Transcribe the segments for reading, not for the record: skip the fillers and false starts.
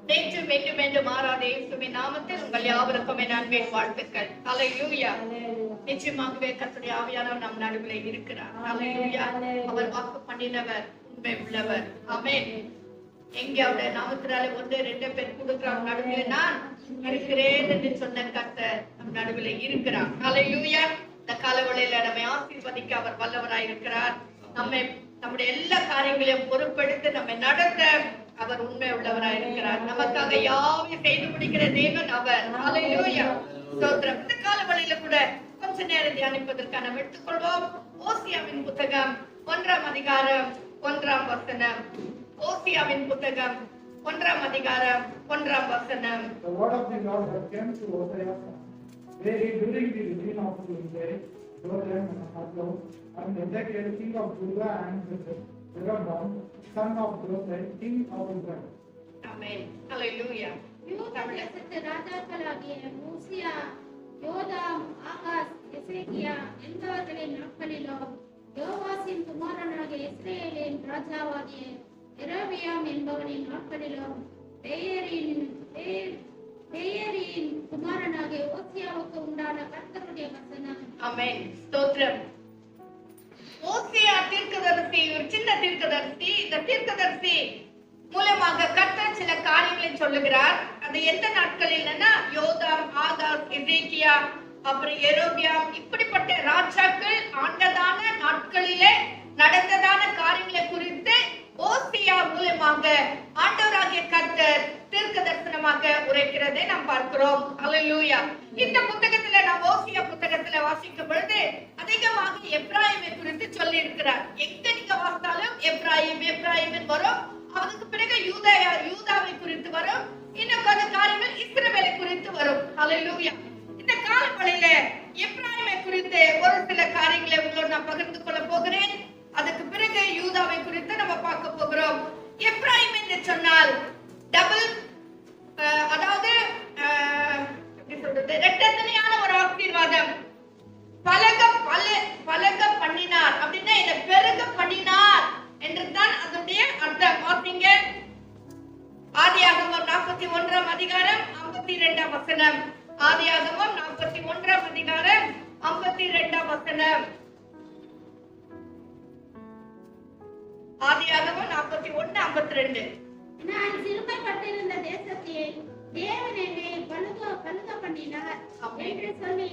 நேற்று மீண்டும் மீண்டும் மாறாத இயேசுவின் நாமத்தில் உங்கள் யாவருக்கும் என் அன்பின் வாழ்த்துக்கள். ஹல்லேலூயா. நிச்சயமாகவே கர்த்தருடைய ஆவியானவர் நம் நடுவில் இருக்கிறார். ஹல்லேலூயா. அவர் வாக்கு பண்ணினவர், உண்மை உள்ளவர். ஆமென். எங்கே அவருடைய நாமத்தினாலே 1-2 பேர் கூடுகிறார் நடுவில் நான் இருக்கிறேன் என்று சொன்ன கர்த்தர் நம் நடுவில் இருக்கிறார். ஹல்லேலூயா. இந்த காலவெளியில நம்மை ஆசீர்வதிக்க அவர் வல்லவராய் இருக்கிறார். நம்முடைய எல்லா காரியங்களையும் பொறுப்பெடுத்து நம்மை நடத்த அவர் உண்மை உள்ளவராய் இருக்கிறார். நமக்காக யாவையும் செய்து முடிக்கிற தேவன் அவர். ஹல்லேலூயா. ஸ்தோத்திரம். இந்த காலவெளியில கூட கொஞ்ச நேரம் தியானிப்பதற்காக நாம் எடுத்துக்கொள்வோம். ஓசியாவின் புத்தகம் 1ஆம் அதிகாரம் 1ஆம் வசனம். ஓசியாவின் புத்தகம் 1ஆம் அதிகாரம் 1ஆம் வசனம். The word of the Lord has come to Hosea, where during the reign of Jotham and Ahazau, and Ezekiel, king of Judah, and Jeroboam, son of Josiah, king of Israel. Amen. Hallelujah. யூதா ராஜாக்களாகிய ஊசியா, யோதாம், Ahaz, எசேக்கியா என்பவர்களின் நாட்களிலும் யோவாசின் குமாரனாகிய இஸ்ரவேலின் ராஜாவாகிய எரோபியாம் என்பவனின் நாட்களிலும் பேயரின் குமாரனாகிய ஓசியாவுக்கு உண்டான கர்த்தருடைய வசனம். ஆமென். ஸ்தோத்திரம். ஓசியா தீர்க்கதரிசி ஒரு சின்ன தீர்க்கதரிசி. இந்த தீர்க்கதரிசி மூலமாக கர்த்தர் சில காரியங்களை சொல்லுகிறார். அது எந்த நாட்களில்னா யோதாம், ஆகாஸ், எசேக்கியா, அப்புறம் எரோபியாம் இப்படிப்பட்ட ராஜாக்கள் ஆண்டதான நாட்களிலே நடந்ததான காரியங்களை குறித்து ஓசியா மூலமாக ஆண்டவராகிய கர்த்தர் தீர்க்க தரிசனமாக உரைக்கிறதை நாம் பார்க்கிறோம். ஹல்லேலூயா. இந்த புத்தகத்துல நாம் ஓசியா புத்தகத்துல வாசிக்கும் பொழுது அதிகமாக எப்ராயிமை குறித்து சொல்லி இருக்கிறார். எங்க நீங்க வாசித்தாலும் எப்ராயிம் வரும். அதுக்கு பிறகு யூதாவை குறித்து வரும். இன்னும் கொஞ்ச காரியங்கள் இஸ்ரவேலை குறித்து வரும். ஹல்லேலூயா. இந்த காலவெளியில எப்ராயிமை குறித்து ஒரு சில காரியங்களை உங்களோடு நான் பகிர்ந்து கொள்ள போகிறேன். அதுக்கு பிறகு யூதாவை குறித்து நம்ம பார்க்க போகிறோம். எப்ராயிம் என்று சொன்னால் டபுள், அதாவது எப்படி சொல்றது, இரட்டத்தனையான ஒரு ஆசீர்வாதம். பலக பண்ணினார் அப்படின்னா இத பெருக பண்ணினார் என்றுதான் அதனுடைய அர்த்தம். பார்த்தீங்க, ஆதியாகமம் 41ஆம் அதிகாரம் 52ஆம் வசனம். ஆதியாகமம் 41ஆம் அதிகாரம் 52ஆம் வசனம். ஆதியாகமம் 41:52. நான் சிறுமைப்பட்டிருந்த தேசத்தில் தேவன் என்னை பலுக பண்ணினார் என்று சொல்லி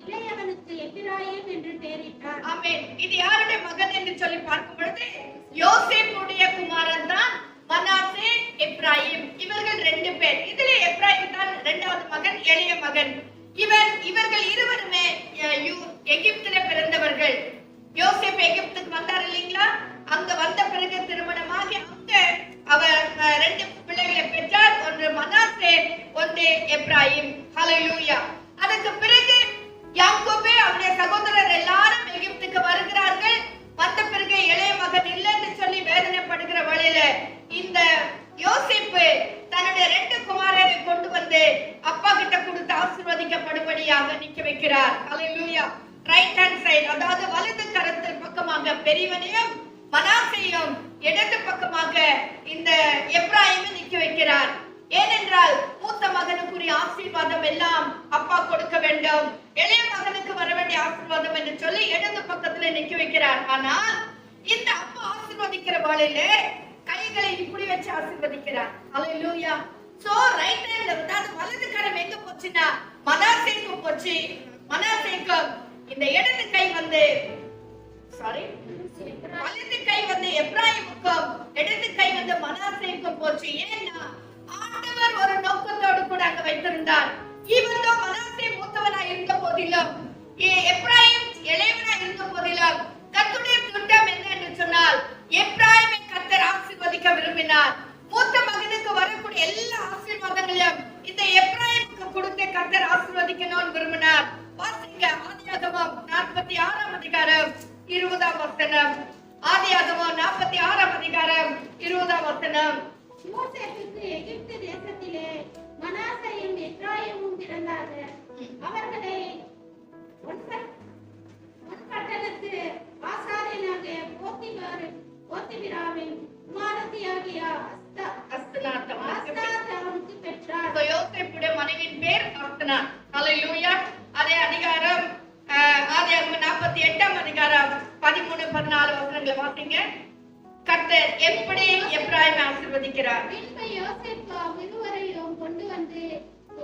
இளையவனுக்கு எப்பிராயிம் என்று பெயரிட்டார். ஆமென். இது யாருடைய மகன் என்று சொல்லி பார்க்கும் பொழுது யோசேப்புடைய குமாரன் தான் மனாசே, எப்ராயிம். இவர்கள் 2 பேர். இதுல எப்ராயிம் தான் 2வது மகன், எளிய மகன். இவர்கள் இருவருமே எகிப்தில பிறந்தவர்கள். யோசேப்பு எகிப்துக்கு வந்தார் இல்லீங்களா? அங்க வந்த பிறகு திருமணமாகி அங்க அவர் 2 பிள்ளைகளை பெற்றார். ஒன்று மனாசே, ஒன்று எப்ராயிம். ஹல்லேலூயா. அதுக்கு பிறகு யாக்கோபு அவருடைய சகோதரர் எல்லாரும் எகிப்துக்கு வருகிறார்கள். வந்த பிறகு இளைய மகன் இல்லைன்னு சொல்லி வேதனைப்படுகிற வழியில இந்த யோசேப்பு தன்னுடைய 2 குமாரரை கொண்டு வந்து அப்பா கிட்ட கொடுத்து ஆசீர்வதிக்கப்படும்படியாக நிக்க வைக்கிறார். ஹல்லேலூயா. ரைட் ஹேண்ட் சைடு, அதாவது வலது கரத்தின் பக்கமாக பெரியவனையும் மனாசேயும் இடது பக்கமாக இந்த எப்ராயிமை நிக்க வைக்கிறார். ஏனென்றால் மூத்த மகனுக்குரிய ஆசீர்வாதம் எல்லாம் அப்பா கொடுக்க வேண்டும், இளைய மகனுக்கு வர வேண்டிய ஆசீர்வாதம் என்று சொல்லி இடது பக்கத்துல நிக்க வைக்கிறார். ஆனால் இந்த அப்பா ஆசீர்வதிக்கிற வேளையில கைகளை இப்படி வச்சு ஆசீர்வதிக்கிறார். ஹல்லேலூயா. சோ ரைட் ஹேண்ட், அதாவது வலது கரம் எங்க போச்சுன்னா மனாசேக்கு போச்சு. மனாசேக்கு இந்த இடது கை வந்து வலது கை வந்து எப்ராயிமுக்கும் இடது கை வந்து மனாசேக்கும் போச்சு. ஏன்னா ஆண்டவர் ஒரு நோக்கத்தோடு கூட அங்க வைத்திருந்தார். இவன் மனாசே மூத்தவனா இருந்த போதிலும், எப்ராயிம் இளையவனா இருந்த போதிலும் கர்த்தருடைய திட்டம் என்ன என்று சொன்னால் எப்ராயிமை கர்த்தர் ஆசீர்வதிக்க விரும்பினார். மூத்த மகனுக்கு வரக்கூடிய எல்லா ஆசீர்வாதங்களையும் இந்த எப்ராயிமுக்கு கொடுத்து கர்த்தர் ஆசீர்வதிக்கணும்னு விரும்பினார். வாசிங்க ஆதியாகமம் 46ஆம் அதிகாரம் 20ஆம் வசனம். ஆதியாகமம் 46ஆம் அதிகாரம் 20ஆம் வசனம். யோசேப்புக்கு எகிப்து தேசத்திலே மனாசேயும் எப்ராயிமும் பிறந்தார்கள். அவர்களை ஒன்பட்டணத்து 13-14 வசனங்களை வாசிங்க. கர்த்தர் எப்படி எப்பிராயீமை ஆசீர்வதிக்கிறார்? பின்பு யோசேப்பு இருவரையும் கொண்டு வந்து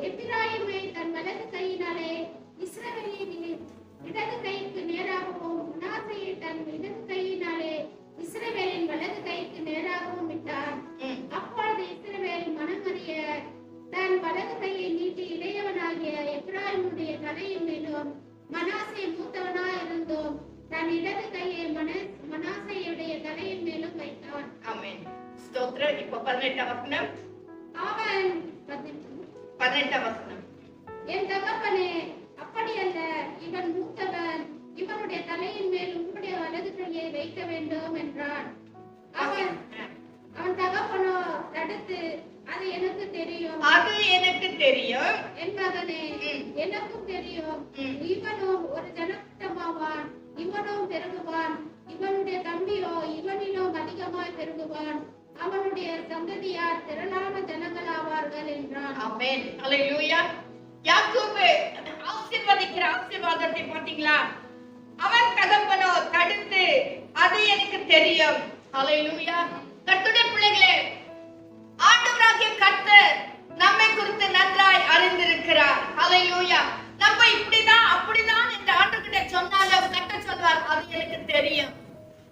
எப்பிராயீமை தன் வலது கையினாலே இஸ்ரவேலின் இடது கைக்கு நேராகவும் மனாசேயை தன் இடது கையினாலே இஸ்ரவேலின் வலது கைக்கு நேராகவும் விட்டார். அப்பொழுது இஸ்ரவேல் மனமறிய தன் வலது கையை நீட்டி இளையவனாகிய எப்பிராயீமுடைய தலையின் மேலும் மனாசே மூத்தவனாயிருந்தும் தன் இடது கையை மனாசேயுடைய தலையின் மேலும் வைத்தான். ஆமென். ஸ்தோத்திரம். இப்போ 18 வசனம். அவன் 18 வசனம். என் தகப்பனே, அப்படியல்ல, இவன் மூத்தவன், இவனுடைய தலையின் மேல் உன்னுடைய வலது கையை வைக்க வேண்டும் என்றான். அவன் தகப்பனோ தடுத்து, அது எனக்கு தெரியும், அது எனக்கு தெரியும் என் மகனே, எனக்கும் தெரியும், இவனும் ஒரு ஜனக்கூட்டமாவான், இவனும் பெருகுவான், இவனுடைய தம்பியோ இவனிலும் அதிகமாய் பெருகுவான், அவனுடைய சந்ததியார் திரளான ஜனங்கள் ஆவார்கள் என்றான். ஆமென். ஹல்லேலூயா. யாக்கோபு ஆசீர்வதிக்கிற ஆசீர்வாதத்தை பாத்தீங்களா? அவன் தகப்பனோ தடுத்து, அது எனக்கு தெரியும். ஹல்லேலூயா. கர்த்தருடைய பிள்ளைகளே, ஆண்டவராகிய கர்த்தர் நம்மை குறித்து நன்றாய் அறிந்திருக்கிறார். ஹல்லேலூயா. நம்ம இப்படிதான் அப்படிதான் என்று ஆண்டவர்கிட்ட சொன்னாலும் கர்த்தர் சொல்வார், அது எனக்கு தெரியும்.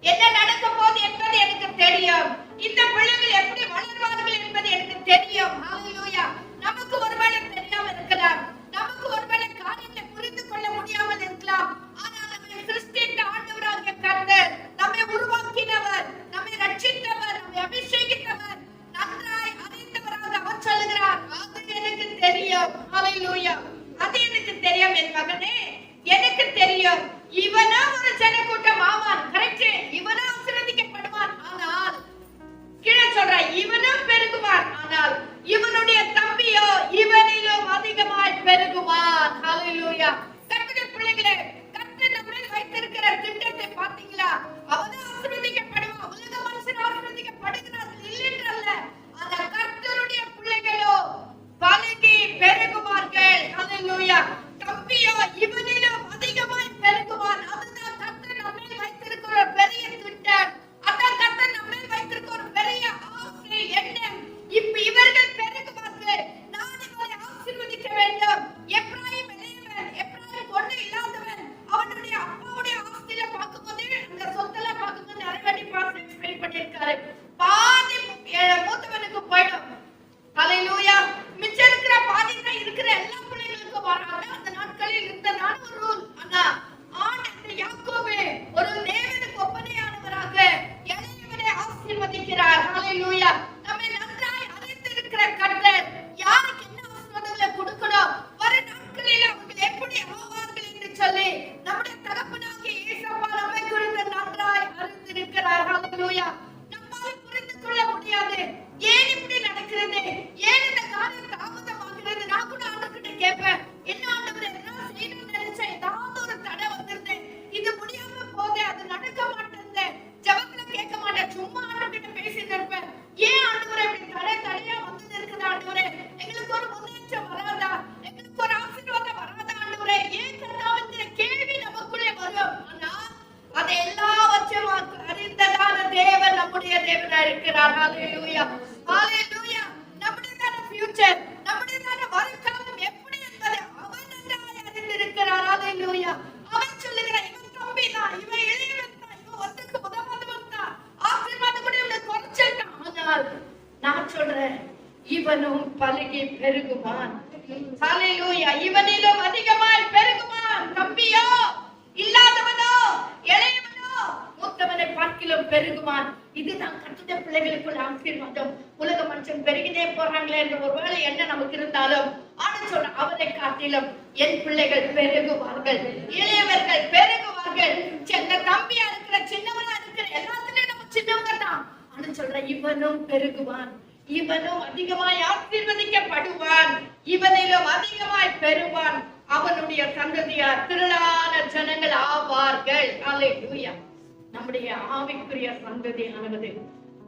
என்ன நடக்க போகுது என்பது எனக்கு தெரியும். இந்த பிள்ளைகள் எப்படி வளர்வார்கள் என்பது எனக்கு தெரியும். ஹல்லேலூயா. நமக்கு ஒருவேளை தெரியாமல் இருக்கலாம், நமக்கு ஒருவேளை காரியங்களை புரிந்து கொள்ள முடியாமல் இருக்கலாம். ஆனால் நம்மை சிருஷ்டித்த ஆண்டவராகிய கர்த்தர், நம்மை உருவாக்கினவர், நம்மை ரட்சித்தவர், நம்மை அபிஷேகித்தவர், நன்றாய் அறிந்தவராக அவர் சொல்லுகிறார், அது எனக்கு தெரியும். ஹல்லேலூயா. அது எனக்கு தெரியும் என் மகனே, எனக்கு தெரியும். இவனா ஒரு ஜனக்கூட்டம் ஆவான். கரெக்ட். இவனா ஆசீர்வதிக்கப்படுவான். ஆனால் கீழே சொல்ற, இவனும் பெருகுவான். ஆனால் இவனுடைய தம்பியோ இவனிலும் அதிகமாய் பெருகுவான். ஹல்லேலூயா. கர்த்தருடைய பிள்ளைகளே, கர்த்தர் நம்மை வைத்திருக்கிற திட்டத்தை பாத்தீங்களா? அவனும் ஆசீர்வதிக்கப்படுவான். உலக மனுஷன் ஆசீர்வதிக்கப்படுகிறார்கள் இல்லைன்றல்ல. ஆனா கர்த்தருடைய பிள்ளைகளோ பலுகி பெருகுவார்கள். ஹல்லேலூயா. தம்பியோ இவனிலும் அதிகமாய் பெருகுவான். அதுதான் கர்த்தர் நம்மை வைத்திருக்கிற ஒரு பெரிய திட்டம். அதான் கர்த்தர் நம்மை வைத்திருக்கிற ஒரு பெரிய ஆசை, எண்ணம். இப்ப இவர்கள் பெருகுவார்கள். நான் இவரை ஆசீர்வதிக்க வேண்டும். எப்பிராயீம் இளையவன், எப்பிராயீம் ஒண்ணு இல்லாதவன். அவனுடைய அப்பாவுடைய ஆஸ்தியில பார்க்கும்போது, அந்த சொத்தெல்லாம் பார்க்கும்போது நிறைய வாட்டி பாஸ்டர் எக்ஸ்பிளைன் பண்ணியிருக்காரு. பாதி மூத்தவனுக்கு போயிடும். ஹல்லேலூயா. மிச்சம் இருக்கிற பாதி தான் இருக்கிற எல்லா பிள்ளைகளுக்கும் வராது. அந்த நாட்களில் இருந்ததான ஒரு ரூல். ஆனா ஆண்டவர் யாக்கோபு ஒரு தேவனுக்கு ஒப்பனையானவராக இளையவனை ஆசீர்வதிக்கிறார். ஹல்லேலூயா. நம்மை நன்றாய் அறிந்திருக்கிற கர்த்தர் யாருக்கு என்ன ஆசீர்வாதங்களை கொடுக்கணும், வரும் நாட்களில் அவர்கள் எப்படி ஆவார்கள் என்று சொல்லி நம்முடைய தகப்பனாகிய இயேசுவா நம்மை குறித்து நன்றாய் அறிந்திருக்கிறார். ஹல்லேலூயா. நம்மால் புரிந்து கொள்ள முடியாது, ஏன் இப்படி நடக்கிறது, ஏன் இந்த காரியம் தாமதமாகிறது. நான் கூட ஆண்டவர்கிட்ட கேட்பேன், என்ன ஆண்டவரே, நான் செய்யணும்னு நினைச்சேன், ஏதாவது ஒரு தடை வந்துருது, இது முடியாம போதே, அது நடக்க மாட்டேங்குது. ஜெபத்துல கேட்க மாட்டேன், சும்மா ஆண்டவர்கிட்ட பேசிட்டு இருப்பேன். ஏன் ஆண்டவரே இப்படி தடையா வந்து இருக்குது ஆண்டவரே, எங்களுக்கு ஒரு முன்னேற்றம் வராதா, எங்களுக்கு ஒரு ஆசீர்வாதம் வராதா ஆண்டவரே, ஏன் கர்த்தாவே கேள்வி நமக்குள்ளே வரும். ஆனா அதை எல்லாவற்றையும் அறிந்ததான தேவன் நம்முடைய தேவனா இருக்கிறார். ஹல்லேலூயா. ஹல்லேலூயா. நம்முடையதான ஃபியூச்சர், நம்முடையதான வருங்காலம் எப்படி என்பதை அவர் நன்றாய் அறிந்திருக்கிறார். ஹல்லேலூயா. அவன் சொல்லுகிறார், இவன் தம்பி தான், இவன் இளையவன் தான், இவன் ஒருத்தருக்கு முதலாவதுவன் தான், ஆசீர்வாதம் கூட இவனுக்கு குறைச்சல் தான். ஆனால் நான் சொல்றேன், இவனும் பலுகி பெருகுவான். ஹல்லேலூயா. இவனிலும் அதிகமாய் பெருகுவான். தம்பியோ இல்லாதவனோ இளையவனோ மூத்தவனை பார்க்கிலும் பெருகுவான். இதுதான் கர்த்தருடைய பிள்ளைகளுக்குள்ள ஆசீர்வாதம். உலக மனுஷன் பெருகினே போறாங்களே என்ற ஒருவேளை என்ன நமக்கு இருந்தாலும், ஆனா சொல்ற, அவரை காட்டிலும் என் பிள்ளைகள் பெருகுவார்கள், இளையவர்கள் பெருகுவார்கள். சின்ன தம்பியா இருக்கிற, சின்னவனா இருக்கிற, எல்லாத்துலயும் நம்ம சின்னவங்க தான். ஆனா சொல்ற, இவனும் பெருகுவான், இவனும் அதிகமாய் ஆசீர்வதிக்கப்படுவான், இவனிலும் அதிகமாய் பெறுவான், அவனுடைய சந்ததியார் திரளான ஜனங்கள் ஆவார்கள். ஹல்லேலூயா. நம்முடைய ஆவிக்குரிய சந்ததியானது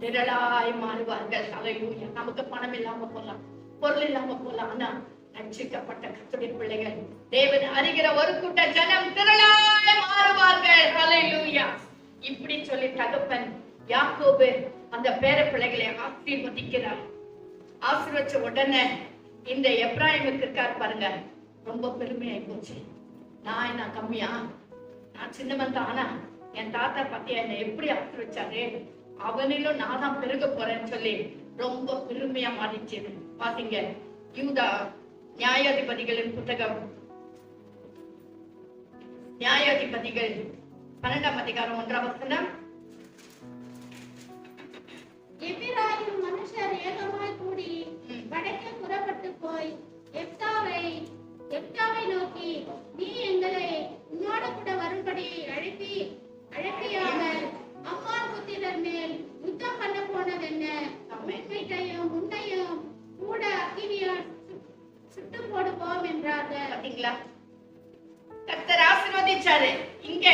திரளாய் மாறுவார்கள். ஹல்லேலூயா. நமக்கு பணம் இல்லாம போலாம், பொருள் இல்லாம போலாம், ஆனா ரட்சிக்கப்பட்ட கர்த்தருடைய பிள்ளைகள், தேவன் அறிகிற ஒரு கூட்ட ஜனம் திரளாய் மாறுவார்கள். ஹல்லேலூயா. யாக்கோபு அந்த பேர பிள்ளைகளை ஆசீர்வதிக்கிறார். ஆசீர்வச்ச உடனே இந்த எப்ராயிமுக்கு இருக்கார் பாருங்க, ரொம்ப பெருமையாயி போச்சு. நான் கம்மியா, நான் சின்னவன் தானா, என் தாத்தா பாத்தியா என்னை எப்படி ஆசீர்வச்சாரு, அவனிலும் நான் தான் பெருக போறேன்னு சொல்லி ரொம்ப பெருமையா மாறிச்சு. பாத்தீங்க, யூதா நியாயாதிபதிகளின் புத்தகம், நியாயாதிபதிகள் 12ஆம் அதிகாரம் 1ஆம் வசனம். எபிராயிம் மனுஷர் ஏகமாய் கூடி வடக்கே புறப்பட்டு போய் எப்தாவை நோக்கி, நீ எங்களை உன்னோடு கூட வரும்படி அழைப்பியாக அம்மான் புத்திரர் மேல் யுத்தம் பண்ண போனது என்ன? வீட்டையும் உன்னையும் கூட அக்கினியால் சுட்டு போடுவோம் என்றார்கள். பாத்தீங்களா, கர்த்தர் ஆசீர்வதிச்சாரு. இங்க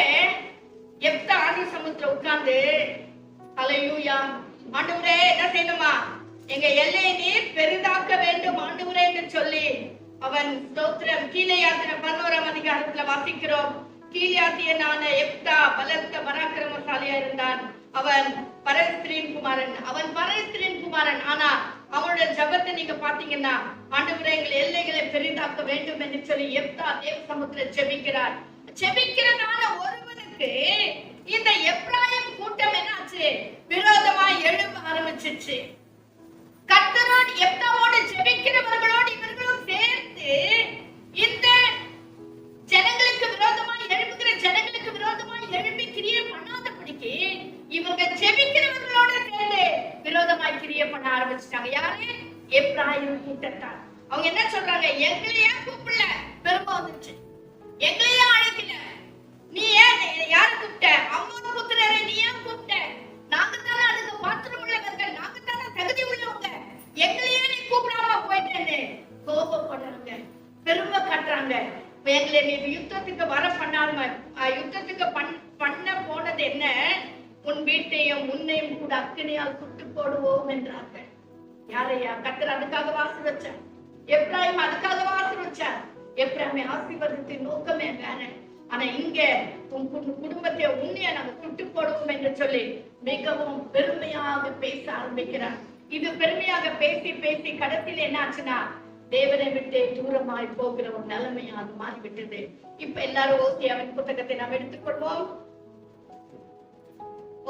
எப்தா ஆண்டு சமுத்திரம் உட்கார்ந்து, ஹல்லேலூயா, ஆண்டவரே என்ன செய்யணுமா, எங்க எல்லையை நீர் பெரிதாக்க வேண்டும் ஆண்டவரே என்று சொல்லி அவன் ஸ்தோத்திரம். கீலேயாத்திர 11ஆம் அதிகாரத்துல வாசிக்கிறோம். கீலேயாத்தியனான எப்தா பலத்த பராக்கிரமசாலியா இருந்தான். அவன் பரஸ்திரியின் குமாரன். ஆனா அவனுடைய ஜபத்தை நீங்க பாத்தீங்கன்னா, ஆண்டவரே எங்கள் எல்லைகளை பெரிதாக்க வேண்டும் என்று சொல்லி எப்தா தேவ சமுத்திர ஜெபிக்கிறதான ஒருவனுக்கு இந்த எப்ராயிம் கூட்டம் என்னாச்சு, விரோதமா எழும்ப ஆரம்பிச்சிச்சு. கர்த்தரோடு எப்தாவோடு ஜெபிக்கிறவர்களோடு இவர்களும் சேர்ந்து இந்த ஜனங்களுக்கு விரோதமாய் எழுப்புகிற ஜனங்களுக்கு விரோதமாய் எழுப்பி கிரியை பண்ணாதபடிக்கு இவர்கள் ஜெபிக்கிறவர்களோட சேர்ந்து விரோதமாய் கிரியை பண்ண ஆரம்பிச்சிட்டாங்க. யாரு? எப்ராயிம் கூட்டத்தார். அவங்க என்ன சொல்றாங்க, எங்களையே கூப்பிடல, பெருமை வந்துச்சு, எங்களையே அழைக்கல, நீ ஏன் யார கூப்பிட்ட, அம்மோன் புத்திரரை நீ ஏன் கூப்பிட்ட, நாங்க தானே அதுக்கு பாத்திரம் உள்ளவர்கள், நாங்க தானே தகுதி உள்ளவங்க, எங்களையே நீ கூப்பிடாம போயிட்டேன்னு கோபப்படுறாங்க, பெருமை காட்டுறாங்க. எங்களை நீ யுத்தத்துக்கு வர பண்ணாம யுத்தத்துக்கு பண்ண போனது என்ன, உன் வீட்டையும் உன்னையும் கூட அக்கினியால் சுட்டு போடுவோம் என்றார்கள். யாரையா? கர்த்தர் அதுக்காக ஆசீர்வச்சார். எப்ராயிம் அதுக்காக ஆசீர்வச்சார். எப்ராயிமை ஆசீர்வதித்தின் நோக்கமே வேற. ஆனா இங்க உன் குடும்பத்தை உன்னைய நாங்க சுட்டு போடுவோம் என்று சொல்லி மிகவும் பெருமையாக பேச ஆரம்பிக்கிறார். இது பெருமையாக பேசி பேசி கடைசியில் என்ன ஆச்சுன்னா, தேவனை விட்டு தூரமாய் போகிற ஒரு நிலைமையாக மாறிவிட்டது. இப்ப எல்லாரும் ஓசியாவின் புத்தகத்தை நாம் எடுத்துக்கொள்வோம்.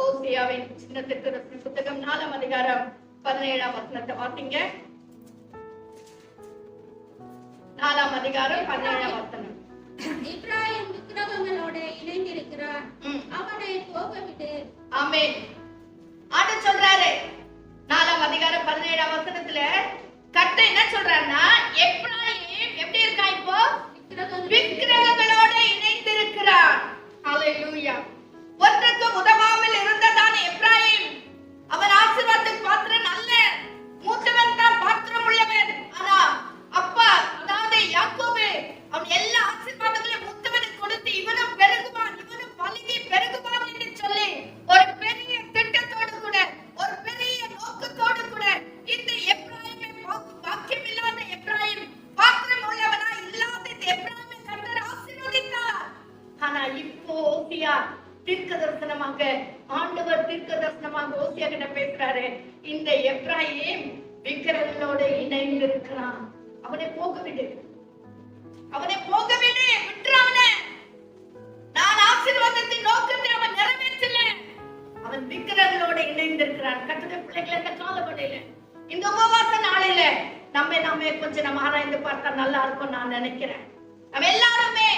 ஓசியாவின் சின்ன திருத்தத்தின் புத்தகம் 4ஆம் அதிகாரம் 17ஆம் வசனத்தை வாசிங்க. 4ஆம் அதிகாரம் 17ஆம் வசனம். எப்ராயிம் விக்கிரகங்களோட இணைந்திருக்கிறான், அவனை போகவிடு. ஆமென். ஆண்டவர் சொல்றாரு 4ஆம் அதிகாரம் 17ஆம் வசனத்துல கர்த்தர் என்ன சொல்றாருன்னா, எப்ராயிம் எப்படி இருக்கா, இப்போ விக்கிரகங்களோட இணைந்திருக்கிறான். ஹல்லேலூயா. ஒன்றுக்கு உதவாமல் இருந்ததான எப்ராயிம் அவன் ஆசீர்வாதத்துக்கு பாத்திரம் அல்ல, மூத்தவன் தான் பாத்திரம் உள்ளவன். ஆனா அப்பா, அதாவது யாக்கோபு, அவன் எல்லா ஆசீர்வாதங்களையும் மூத்தவனுக்கு கொடுத்து இவனும் பெருகுவான், இவனும் பலுகி பெருகுவான் என்று சொல்லி ஒரு பெரிய திட்டத்தோடு கூட, ஒரு பெரிய நோக்கத்தோடு கூட இந்த எப்ராயிமை, வாக்கியம் இல்லாத எப்ராயிம், பாத்திரம் உள்ளவனா இல்லாத இந்த எப்ராயிமை கர்த்தர் ஆசீர்வதித்தார். ஆனா இப்போ ஓசியா தீர்க்கதரிசனமாக, ஆண்டவர் தீர்க்கதரிசனமாக ஓசியா கிட்ட பேசுறாரு, இந்த எப்ராயிம் விக்கிரகங்களோட இணைந்து இருக்கிறான், அவனை போக விடு, விட்டுறான. நான் ஆசீர்வாதத்தின் நோக்கத்தை அவன் நிறைவேற்றல, அவன் விக்கிரகங்களோட இணைந்திருக்கிறான். கர்த்தருடைய பிள்ளைகளை இந்த காலவரையில, இந்த உபவாச நாளையில நாமே கொஞ்சம் நம்ம ஆராய்ந்து பார்த்தா நல்லா இருக்கும் நான் நினைக்கிறேன். நம்ம எல்லாருமே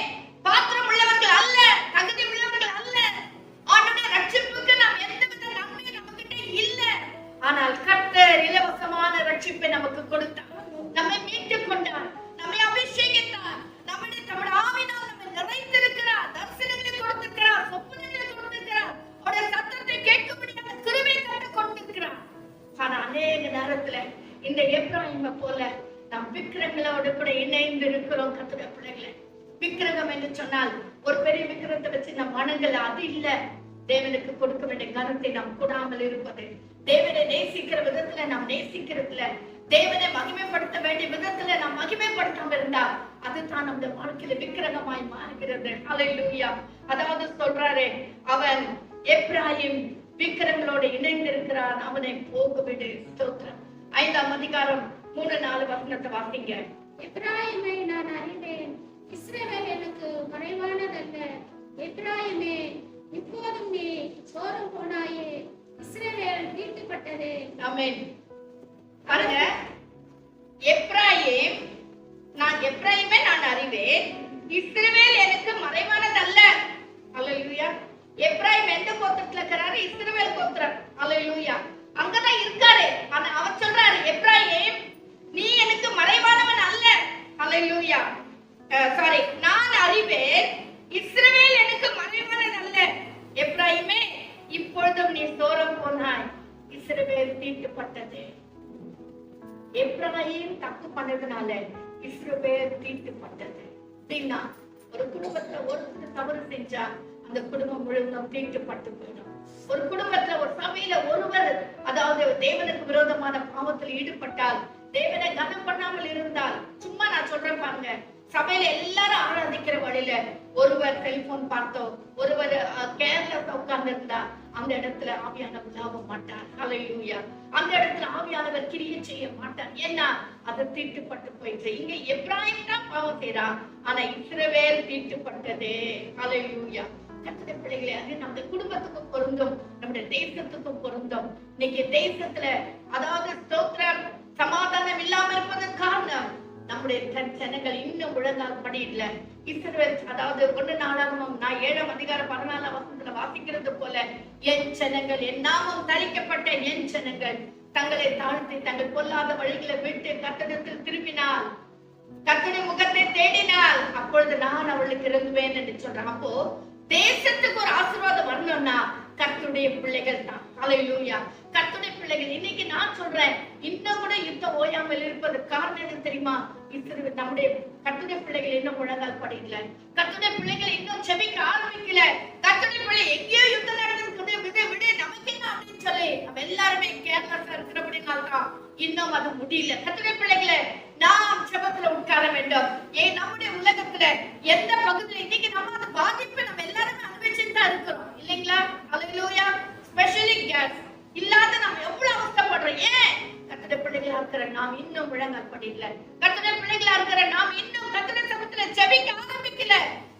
பாத்திரம் உள்ளவர்கள் அல்ல, தகுதி உள்ளவர்கள் அல்ல, ஆண்டவருடைய ரட்சிப்புக்கு நாம் எந்தவித நன்மையும் நம்மகிட்ட இல்ல. ஆனால் கர்த்தர் இலவசமான ரட்சிப்பை நமக்கு கொடுத்தார், நம்மை மீட்டுக் கொண்டார், நம்மை அபிஷேகித்தார், நம்முடைய ஆவியினால் நம்மை நிறைத்திருக்கிறார், தரிசனங்களை கொடுத்திருக்கிறார், சொப்பனங்களை கொடுத்திருக்கிறார், அவருடைய சத்தத்தை கேட்கும்படியான கிருபையை கொடுத்திருக்கிறார். ஆனா அநேக நேரத்துல இந்த எப்ராயிமை போல நாம் விக்கிரகங்களோடு கூட இணைந்து இருக்கிறோம். கர்த்தருடைய பிள்ளைகளை, விக்கிரகம் என்று சொன்னால் ஒரு பெரிய விக்கிரகத்தை வச்சு நாம் வணங்கல, அது இல்ல. தேவனுக்கு கொடுக்க வேண்டிய கருத்தை நாம் கூடாமல் இருப்பது, தேவனை நேசிக்கிற விதத்துல நாம் நேசிக்கிறதுல, தேவனை மகிமைப்படுத்த வேண்டிய விதத்துல நாம் மகிமைப்படுத்தாம இருந்தா அதுதான் நம்முடைய வாழ்க்கையில விக்கிரகமாய் மாறுகிறது. ஹல்லேலூயா. அதாவது சொல்றாரு, அவன் எப்ராயிம் விக்கிரங்களோடு இணைந்திருக்கிறான், அவனை போக விடு. ஸ்தோத்திரம். 5ஆம் அதிகாரம் 3-4 வசனத்தை வாசிங்க. எப்பிராயீமை நான் அறிவேன், இஸ்ரவேல் எனக்கு மறைவானதல்ல. எப்பிராயீமே, இப்போதும் நீ சோரம் போனாயே, இஸ்ரவேல் தீட்டுப்பட்டதே. ஆமென். பாருங்க, எப்பிராயீமை நான் அறிவேன், இஸ்ரவேல் எனக்கு மறைவானதல்ல. அல்லேலூயா. எப்பிராயீம் எந்த கோத்திரத்துல இருக்கிறாரு? இஸ்ரவேல் கோத்திரம். அல்லேலூயா. அங்கதான் இருக்காரு. ஆனா அவர் சொல்றாரு, எப்பிராயீம் நீ எனக்கு மறைவானவன் அல்ல. அல்லேலூயா. சாரி, நான் அறிவேன், இஸ்ரவேல் எனக்கு மறைவானவன் அல்ல. எப்பிராயீமே, இப்பொழுதும் நீ சோரம் போனாய், இஸ்ரவேல் தீட்டுப்பட்டது. எப்பிராயீம் தப்பு பண்ணதுனால இஸ்ரவேல் தீட்டுப்பட்டது. அப்படின்னா ஒரு குடும்பத்துல ஒருத்தர் தவறு செஞ்சா அந்த குடும்பம் முழுவதும் தீட்டுப்பட்டு போயிடும். ஒரு குடும்பத்துல, ஒரு சபையில ஒருவர் அதாவது தேவனுக்கு விரோதமான பாவத்தில் ஈடுபட்டால், தேவனை கனம் பண்ணாமல் இருந்தால், சும்மா நான் சொல்றேன் பாருங்க, சபையில எல்லாரும் ஆராதிக்கிற வழியில ஒருவர் செல்போன் பார்த்தோ, ஒருவர் கேர்லெஸ்ஸா உட்கார்ந்து இருந்தா அந்த இடத்துல ஆவியானவர் லாப மாட்டார். ஹல்லேலூயா. அந்த இடத்துல ஆவியானவர் கிரியை செய்ய மாட்டார். ஏன்னா அது தீட்டுப்பட்டு போயிடுச்சு. இங்க எப்பிராயீம் தான் பாவம் செய்றான், ஆனா இஸ்ரவேல் தீட்டுப்பட்டது. ஹல்லேலூயா. கர்த்தருடைய பிள்ளைகளே, அது நம்ம குடும்பத்துக்கும் பொருந்தும், நம்முடைய தேசத்துக்கும் பொருந்தும். இன்னைக்கு தேசத்துல அதாவது ஸ்தோத்திரம் சமாதானம் இல்லாம இருப்பதற்கு காரணம் நம்முடைய ஜனங்கள் இன்னும் ஒழுங்கால் படி இல்ல. இஸ்ரவேல் அதாவது 1 நாளாகமம் 7ஆம் அதிகாரம் 14ஆம் வசனத்துல வாசிக்கிறது போல, என் ஜனங்கள், என் நாமம் தரிக்கப்பட்ட என் ஜனங்கள் தங்களை தாழ்த்தி தங்கள் பொல்லாத வழிகளை விட்டு கர்த்தரிடத்தில் திரும்பினால், கர்த்தருடைய முகத்தை தேடினால், அப்பொழுது நான் அவளுக்கு இறங்குவேன் என்று சொல்றேன். அப்போ தேசத்துக்கு ஒரு ஆசீர்வாதம் வரணும்னா கர்த்தருடைய பிள்ளைகள் தான். ஹல்லேலூயா. கர்த்தருடைய பிள்ளைகள். இன்னைக்கு நான் சொல்றேன், இன்னும் கூட யுத்தம் ஓயாமல் இருப்பது காரணம் என்ன தெரியுமா? நம்முடைய கர்த்தருடைய பிள்ளைகள் இன்னும் முழங்கால் படிக்கல. கர்த்தருடைய பிள்ளைகள் இன்னும் செபிக்க ஆரம்பிக்கல. கர்த்தருடைய பிள்ளை எங்கேயோ யுத்தம் நடந்து விடு நமக்கு என்ன அப்படின்னு சொல்லி நம்ம எல்லாருமே கேர்லெஸ்ஸா இருக்கிறபடினால்தான் இன்னும் அது முடியல. கர்த்தருடைய பிள்ளைகளை நாம் ஜெபத்துல உட்கார வேண்டும். ஏன் நம்முடைய உலகத்துல எந்த பகுதியில இன்னைக்கு நம்ம அந்த பாதிப்பை நம்ம எல்லாருமே அனுபவிச்சுட்டு தான் இருக்கிறோம் இல்லைங்களா? அல்லேலூயா. ஸ்பெஷலி கேஸ் இல்லாத நம்ம எவ்வளவு அவஸ்தைப்படுறோம். ஏன்? கர்த்தருடைய பிள்ளைகளா இருக்கிற நாம் இன்னும் முழங்கால் படிக்கல. கர்த்தருடைய பிள்ளைகளா இருக்கிற நாம் இன்னும் கர்த்தருடைய சமூகத்துல ஜெபிக்க ஆரம்பிக்கல.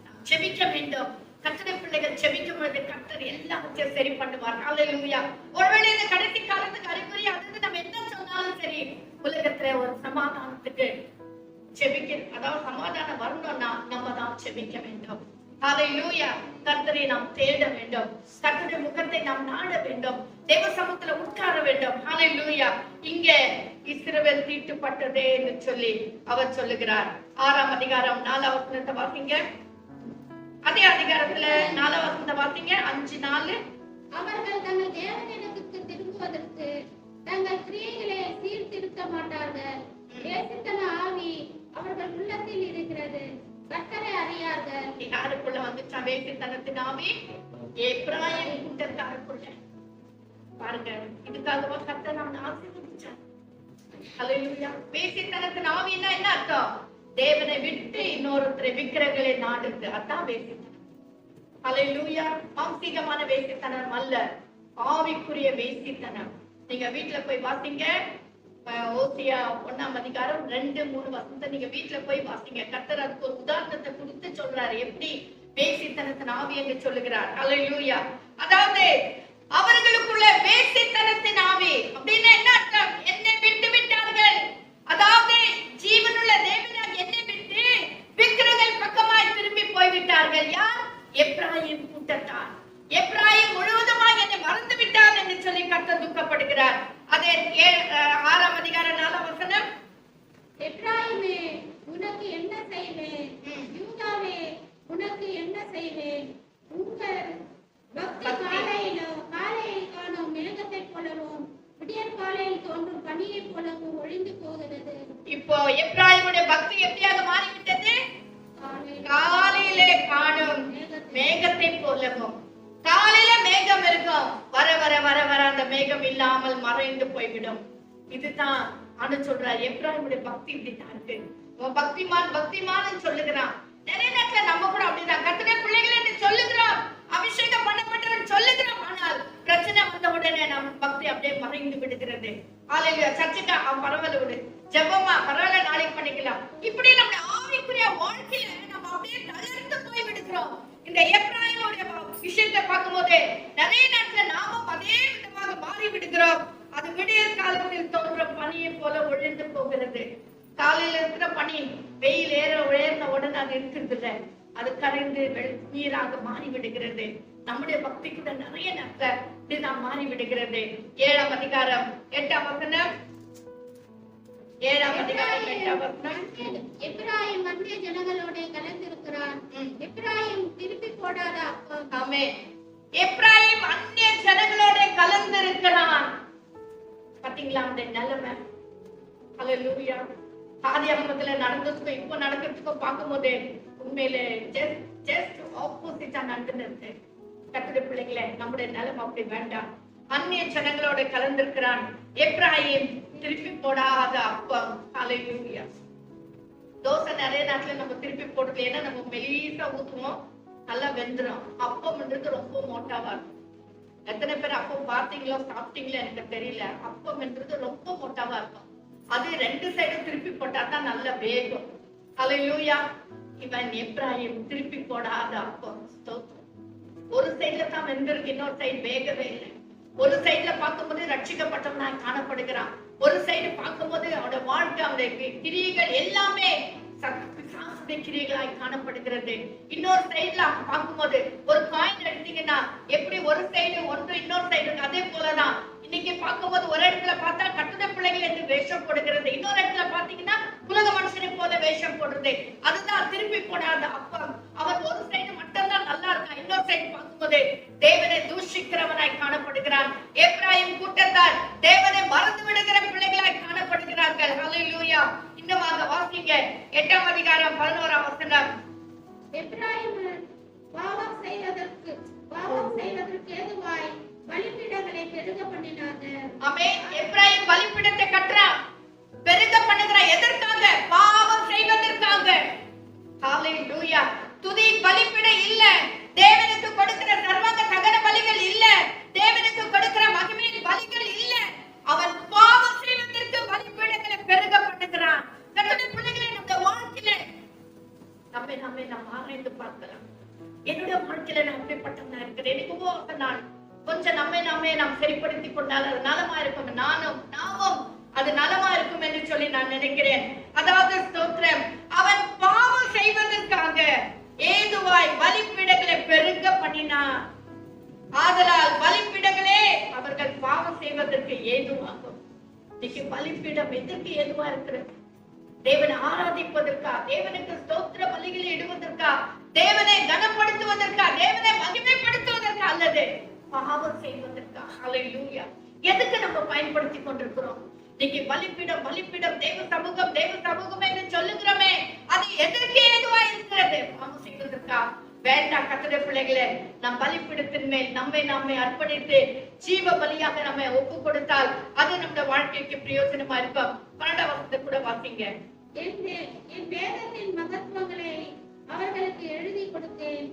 நாம் ஜெபிக்க வேண்டும். கர்த்தருடைய பிள்ளைகள் ஜெபிக்கும் பொழுது கர்த்தர் எல்லாத்தையும் சரி பண்ணுவார். அல்லேலூயா. ஒருவேளை இந்த கடைசி காலத்துக்கு அறிகுறி அது நம்ம என்ன சொன்னாலும் சரி, உலகத்துல ஒரு சமாதானத்துக்கு ஜெபிக்க, அதாவது சமாதானம் வரணும்னா நம்ம தான் ஜெபிக்க வேண்டும். ஹல்லேலூயா. கர்த்தரை நாம் தேட வேண்டும். கர்த்தருடைய முகத்தை நாம் நாட வேண்டும். தேவ சமூகத்துல உட்கார வேண்டும். ஹல்லேலூயா. இங்க இஸ்ரவேல் தீட்டுப்பட்டதே என்று சொல்லி அவர் சொல்லுகிறார். 6ஆம் அதிகாரம் 4ஆம் வசனத்தை வாசிங்க. அதே அதிகாரத்துல 4ஆம் வசனத்தை வாசிங்க. 5:4. அவர்கள் தங்கள் தேவனிடத்துக்கு திரும்புவதற்கு தங்கள் கிரியைகளை சீர்திருத்த மாட்டார்கள். தேசத்தன ஆவி அவர்கள் உள்ளத்தில் இருக்கிறது, கர்த்தரை அறியார்கள். யாருக்குள்ள வந்துச்சா வேசித்தனத்தின் ஆவி? எப்பிராயீம் கூட்டத்தாருக்குள்ள. பாருங்க, இதுக்காகவா கர்த்தர் நம்மை ஆசீர்வதிச்சார். ஹல்லேலூயா. வேசித்தனத்தின் ஆவின்னா என்ன அர்த்தம்? தேவனை விட்டு இன்னொருத்தரை விக்கிரங்களை நாடுது. அதான் வேசித்தனம். ஹல்லேலூயா. மாம்சீகமான வேசித்தனம் அல்ல, ஆவிக்குரிய வேசித்தனம். நீங்க வீட்டுல போய் வாசிங்க. ஓசியா 1ஆம் அதிகாரம் 2-3 வசனத்தை நீங்க வீட்டுல போய் வாசிங்க. கர்த்தர் அதுக்கு ஒரு உதாரணத்தை கொடுத்து சொல்றாரு, எப்படி வேசித்தனத்தின் ஆவி என்று சொல்லுகிறார். ஹல்லேலூயா. அதாவது அவர்களுக்குள்ள வேசித்தனத்தின் ஆவி அப்படின்னா என்ன அர்த்தம்? என்னை விட்டு விட்டார்கள். அதாவது ஜீவனுள்ள தேவனாக என்னை விட்டு விக்கிரங்கள் பக்கமாய் திரும்பி போய்விட்டார்கள். யார்? எப்பிராயீம் கூட்டத்தார். எப்பிராயீம் முழுவதுமாக என்னை மறந்து விட்டார் என்று சொல்லி கர்த்தர் துக்கப்படுகிறார். அதே 6ஆம் அதிகாரம் 4ஆம் வசனம். எப்பிராயீமே, உனக்கு என்ன செய்வேன்? யூதாவே, உனக்கு என்ன செய்வேன்? உங்கள் பக்தி காலையில் காணும் மேகத்தை போலவும் விடியற் காலையில் தோன்றும் பனியை போலவும் ஒழிந்து போகிறது. இப்போ எப்பிராயீமுடைய பக்தி எப்படியாக மாறிவிட்டது? காலையிலே காணும் மேகத்தை போலவும். காலையில மேகம் இருக்கும், வர வர வர வர அந்த மேகம் இல்லாமல் மறைந்து போய்விடும். இதுதான் ஆண்டு சொல்றார். எப்பிராயீமுடைய பக்தி இப்படித்தான் இருக்கு. பக்திமான் பக்திமான் சொல்லுகிறான். நிறைய நேரத்துல நம்ம கூட அப்படிதான் கர்த்தருடைய பிள்ளைகள் என்று சொல்லுகிறோம், அபிஷேகம் பண்ணப்பட்டவன் சொல்லுகிறோம். ஆனால் பிரச்சனை இப்படி நம்ம ஆவிக்குரிய வாழ்க்கையில நம்ம அப்படியே தளர்ந்து போய் விடுகிறோம். இந்த எப்ராயிமுடைய விஷயத்தை பார்க்கும்போது நிறைய நேரத்துல நாமும் அதே விதமாக மாறி விடுகிறோம். அது விடியற் காலத்தில் தோன்றும் பனியை போல ஒழிந்து போகிறது. காலையில இருக்கிற பனி வெயில் உயர்ந்த உடனே அது இருக்கிறது இல்லை, அது கரைந்து நீராக மாறி விடுகிறது. நம்முடைய பக்தி கூட நிறைய நேரத்துல இதுதான் மாறி விடுகிறது. 7ஆம் அதிகாரம் 8ஆம் வசனம். 7ஆம் அதிகாரம் 8ஆம் வசனம். எப்பிராயீம் அந்நிய ஜனங்களோட கலந்திருக்கிறான். எப்பிராயீம் திருப்பி போடாத அப்பம். ஆமென். எப்பிராயீம் அந்நிய ஜனங்களோட கலந்திருக்கிறான். பாத்தீங்களா அந்த நிலைமை? ஹல்லேலூயா. ஆதியாகமத்துல நடந்ததுக்கும் இப்போ நடக்கிறதுக்கும் பார்க்கும்போது உண்மையிலே ஜஸ்ட் ஆப்போசிட்டா நடந்துருக்கு. கர்த்தருடைய பிள்ளைகளே, நம்முடைய நிலைமை அப்படி வேண்டாம். அந்நிய ஜனங்களோட கலந்திருக்கிறான். எப்ராயிம் திருப்பி போடாத அப்பம். ஹல்லேலூயா. தோசை நிறைய நேரத்துல நம்ம திருப்பி போடுறது, ஏன்னா நம்ம மெலிசா ஊத்துவோம், நல்லா வெந்துடும். அப்பம்ன்றது ரொம்ப மோட்டாவா இருக்கும். எத்தனை பேர் அப்பம் பார்த்தீங்களோ சாப்பிட்டீங்களோ எனக்கு தெரியல. அப்பம்ன்றது ரொம்ப மோட்டாவா இருக்கும். அது 2 சைடும் திருப்பி போட்டா தான் நல்ல வேகும். ஹல்லேலூயா. இவன் எப்ராயிம் திருப்பி போடாத அப்பம். ஒரு சைடுல தான் வெந்திருக்கு, இன்னொரு சைடு வேகவே இல்லை. ஒரு சைடுல பார்க்கும்போது ரட்சிக்கப்பட்டவனாய் காணப்படுகிறான். ஒரு சைடு பார்க்கும்போது அவனுடைய வாழ்க்கை, அவனுடைய கிரியைகள் எல்லாமே கிரியைகளாய் காணப்படுகிறது. இன்னொரு சைடுல பார்க்கும்போது ஒரு காயின் எடுத்தீங்கன்னா எப்படி ஒரு சைடு ஒன்று இன்னொரு சைடு, அதே போலதான் இன்னைக்கு பார்க்கும்போது ஒரு இடத்துல பார்த்தா கட்டுரை பிள்ளைகள் என்று வேஷம் போடுகிறது, இன்னொரு இடத்துல பாத்தீங்கன்னா உலக மனுஷனை போல வேஷம் போடுறது. அதுதான் திருப்பி போடாத அப்பம். அவன் ஒரு சைடு மட்டும்தான் நல்லா இருக்கான், இன்னொரு சைடு பார்க்கும்போது தேவனை தூஷிக்கிறவனாய் காணப்படுகிறான். எப்ராயிம் கூட்டத்தார் தேவனை மறந்து விடுகிற பிள்ளைகளாய் காணப்படுகிறார்கள். ஹல்லேலூயா. இன்னும் வாசிங்க 8ஆம் அதிகாரம் 11ஆம் வசனம். எப்ராயிம் பாவம் செய்வதற்கு ஏதுவாய் பலிபீடங்களை பெருக பண்ணினார்கள். ஆமென். எப்ராயிம் பலிபீடத்தை கட்டுறான், பெருக பண்ணுகிறான். எதற்காக? பாவம் செய்வதற்காக. ஹல்லேலூயா. துதி பலிபீடம் இல்ல, தேவனுக்கு கொடுக்கிற சர்வாங்க தகன பலிகள் இல்ல, தேவனுக்கு கொடுக்கிற மகிமையின் பலிகள் இல்ல. அவன் பாவம் செய்வதற்கு பலிபீடங்களை பெருக பண்ணுகிறான். கர்த்தருடைய பிள்ளைகளே, நம்முடைய வாழ்க்கையில நம்மை நாம் ஆராய்ந்து பார்க்கலாம். என்னுடைய வாழ்க்கையில நான் எப்படிப்பட்டவனா இருக்கிறேன்? எனக்கு உபவாச நாள் கொஞ்சம் நாம் சரிப்படுத்திக் கொண்டால் அது நலமா இருக்கும். நாமும் அது நலமா இருக்கும் என்று சொல்லி நான் நினைக்கிறேன். அதாவது ஸ்தோத்திரம், அவன் பாவம் செய்வதற்காக ஏதுவாய் பலிபீடங்களை பெருக பண்ணினான். ஆதலால் பலிபீடங்களே அவர்கள் பாவம் செய்வதற்கு ஏதுவாகும். இன்னைக்கு பலிபீடம் எதற்கு ஏதுவா இருக்கிறது? தேவனை ஆராதிப்பதற்கா, தேவனுக்கு ஸ்தோத்திர பலிகளை இடுவதற்கா, தேவனை கனப்படுத்துவதற்கா, தேவனை மகிமைப்படுத்துவதற்கா, அல்லது பாவம் செய்வதற்கா? ஹல்லேலூயா. எதுக்கு நம்ம பயன்படுத்தி கொண்டிருக்கிறோம்? இன்னைக்கு பலிபீடம் தேவ சமூகம் என்று சொல்லுகிறோமே, அது எதற்கு ஏதுவா இருக்கிறது? பாவம் செய்வதற்கா? வேண்டாம். கர்த்தருடைய பிள்ளைகளே, நம் பலிபீடத்தின் மேல் நம்மை அர்ப்பணித்து ஜீவ பலியாக நம்ம ஒப்பு கொடுத்தால் அது நம்முடைய வாழ்க்கைக்கு பிரயோஜனமா இருக்கும். 12ஆம் வசனத்தை கூட வாசிங்க. என் வேதத்தின் மகத்துவங்களை அவர்களுக்கு எழுதி கொடுத்தேன்,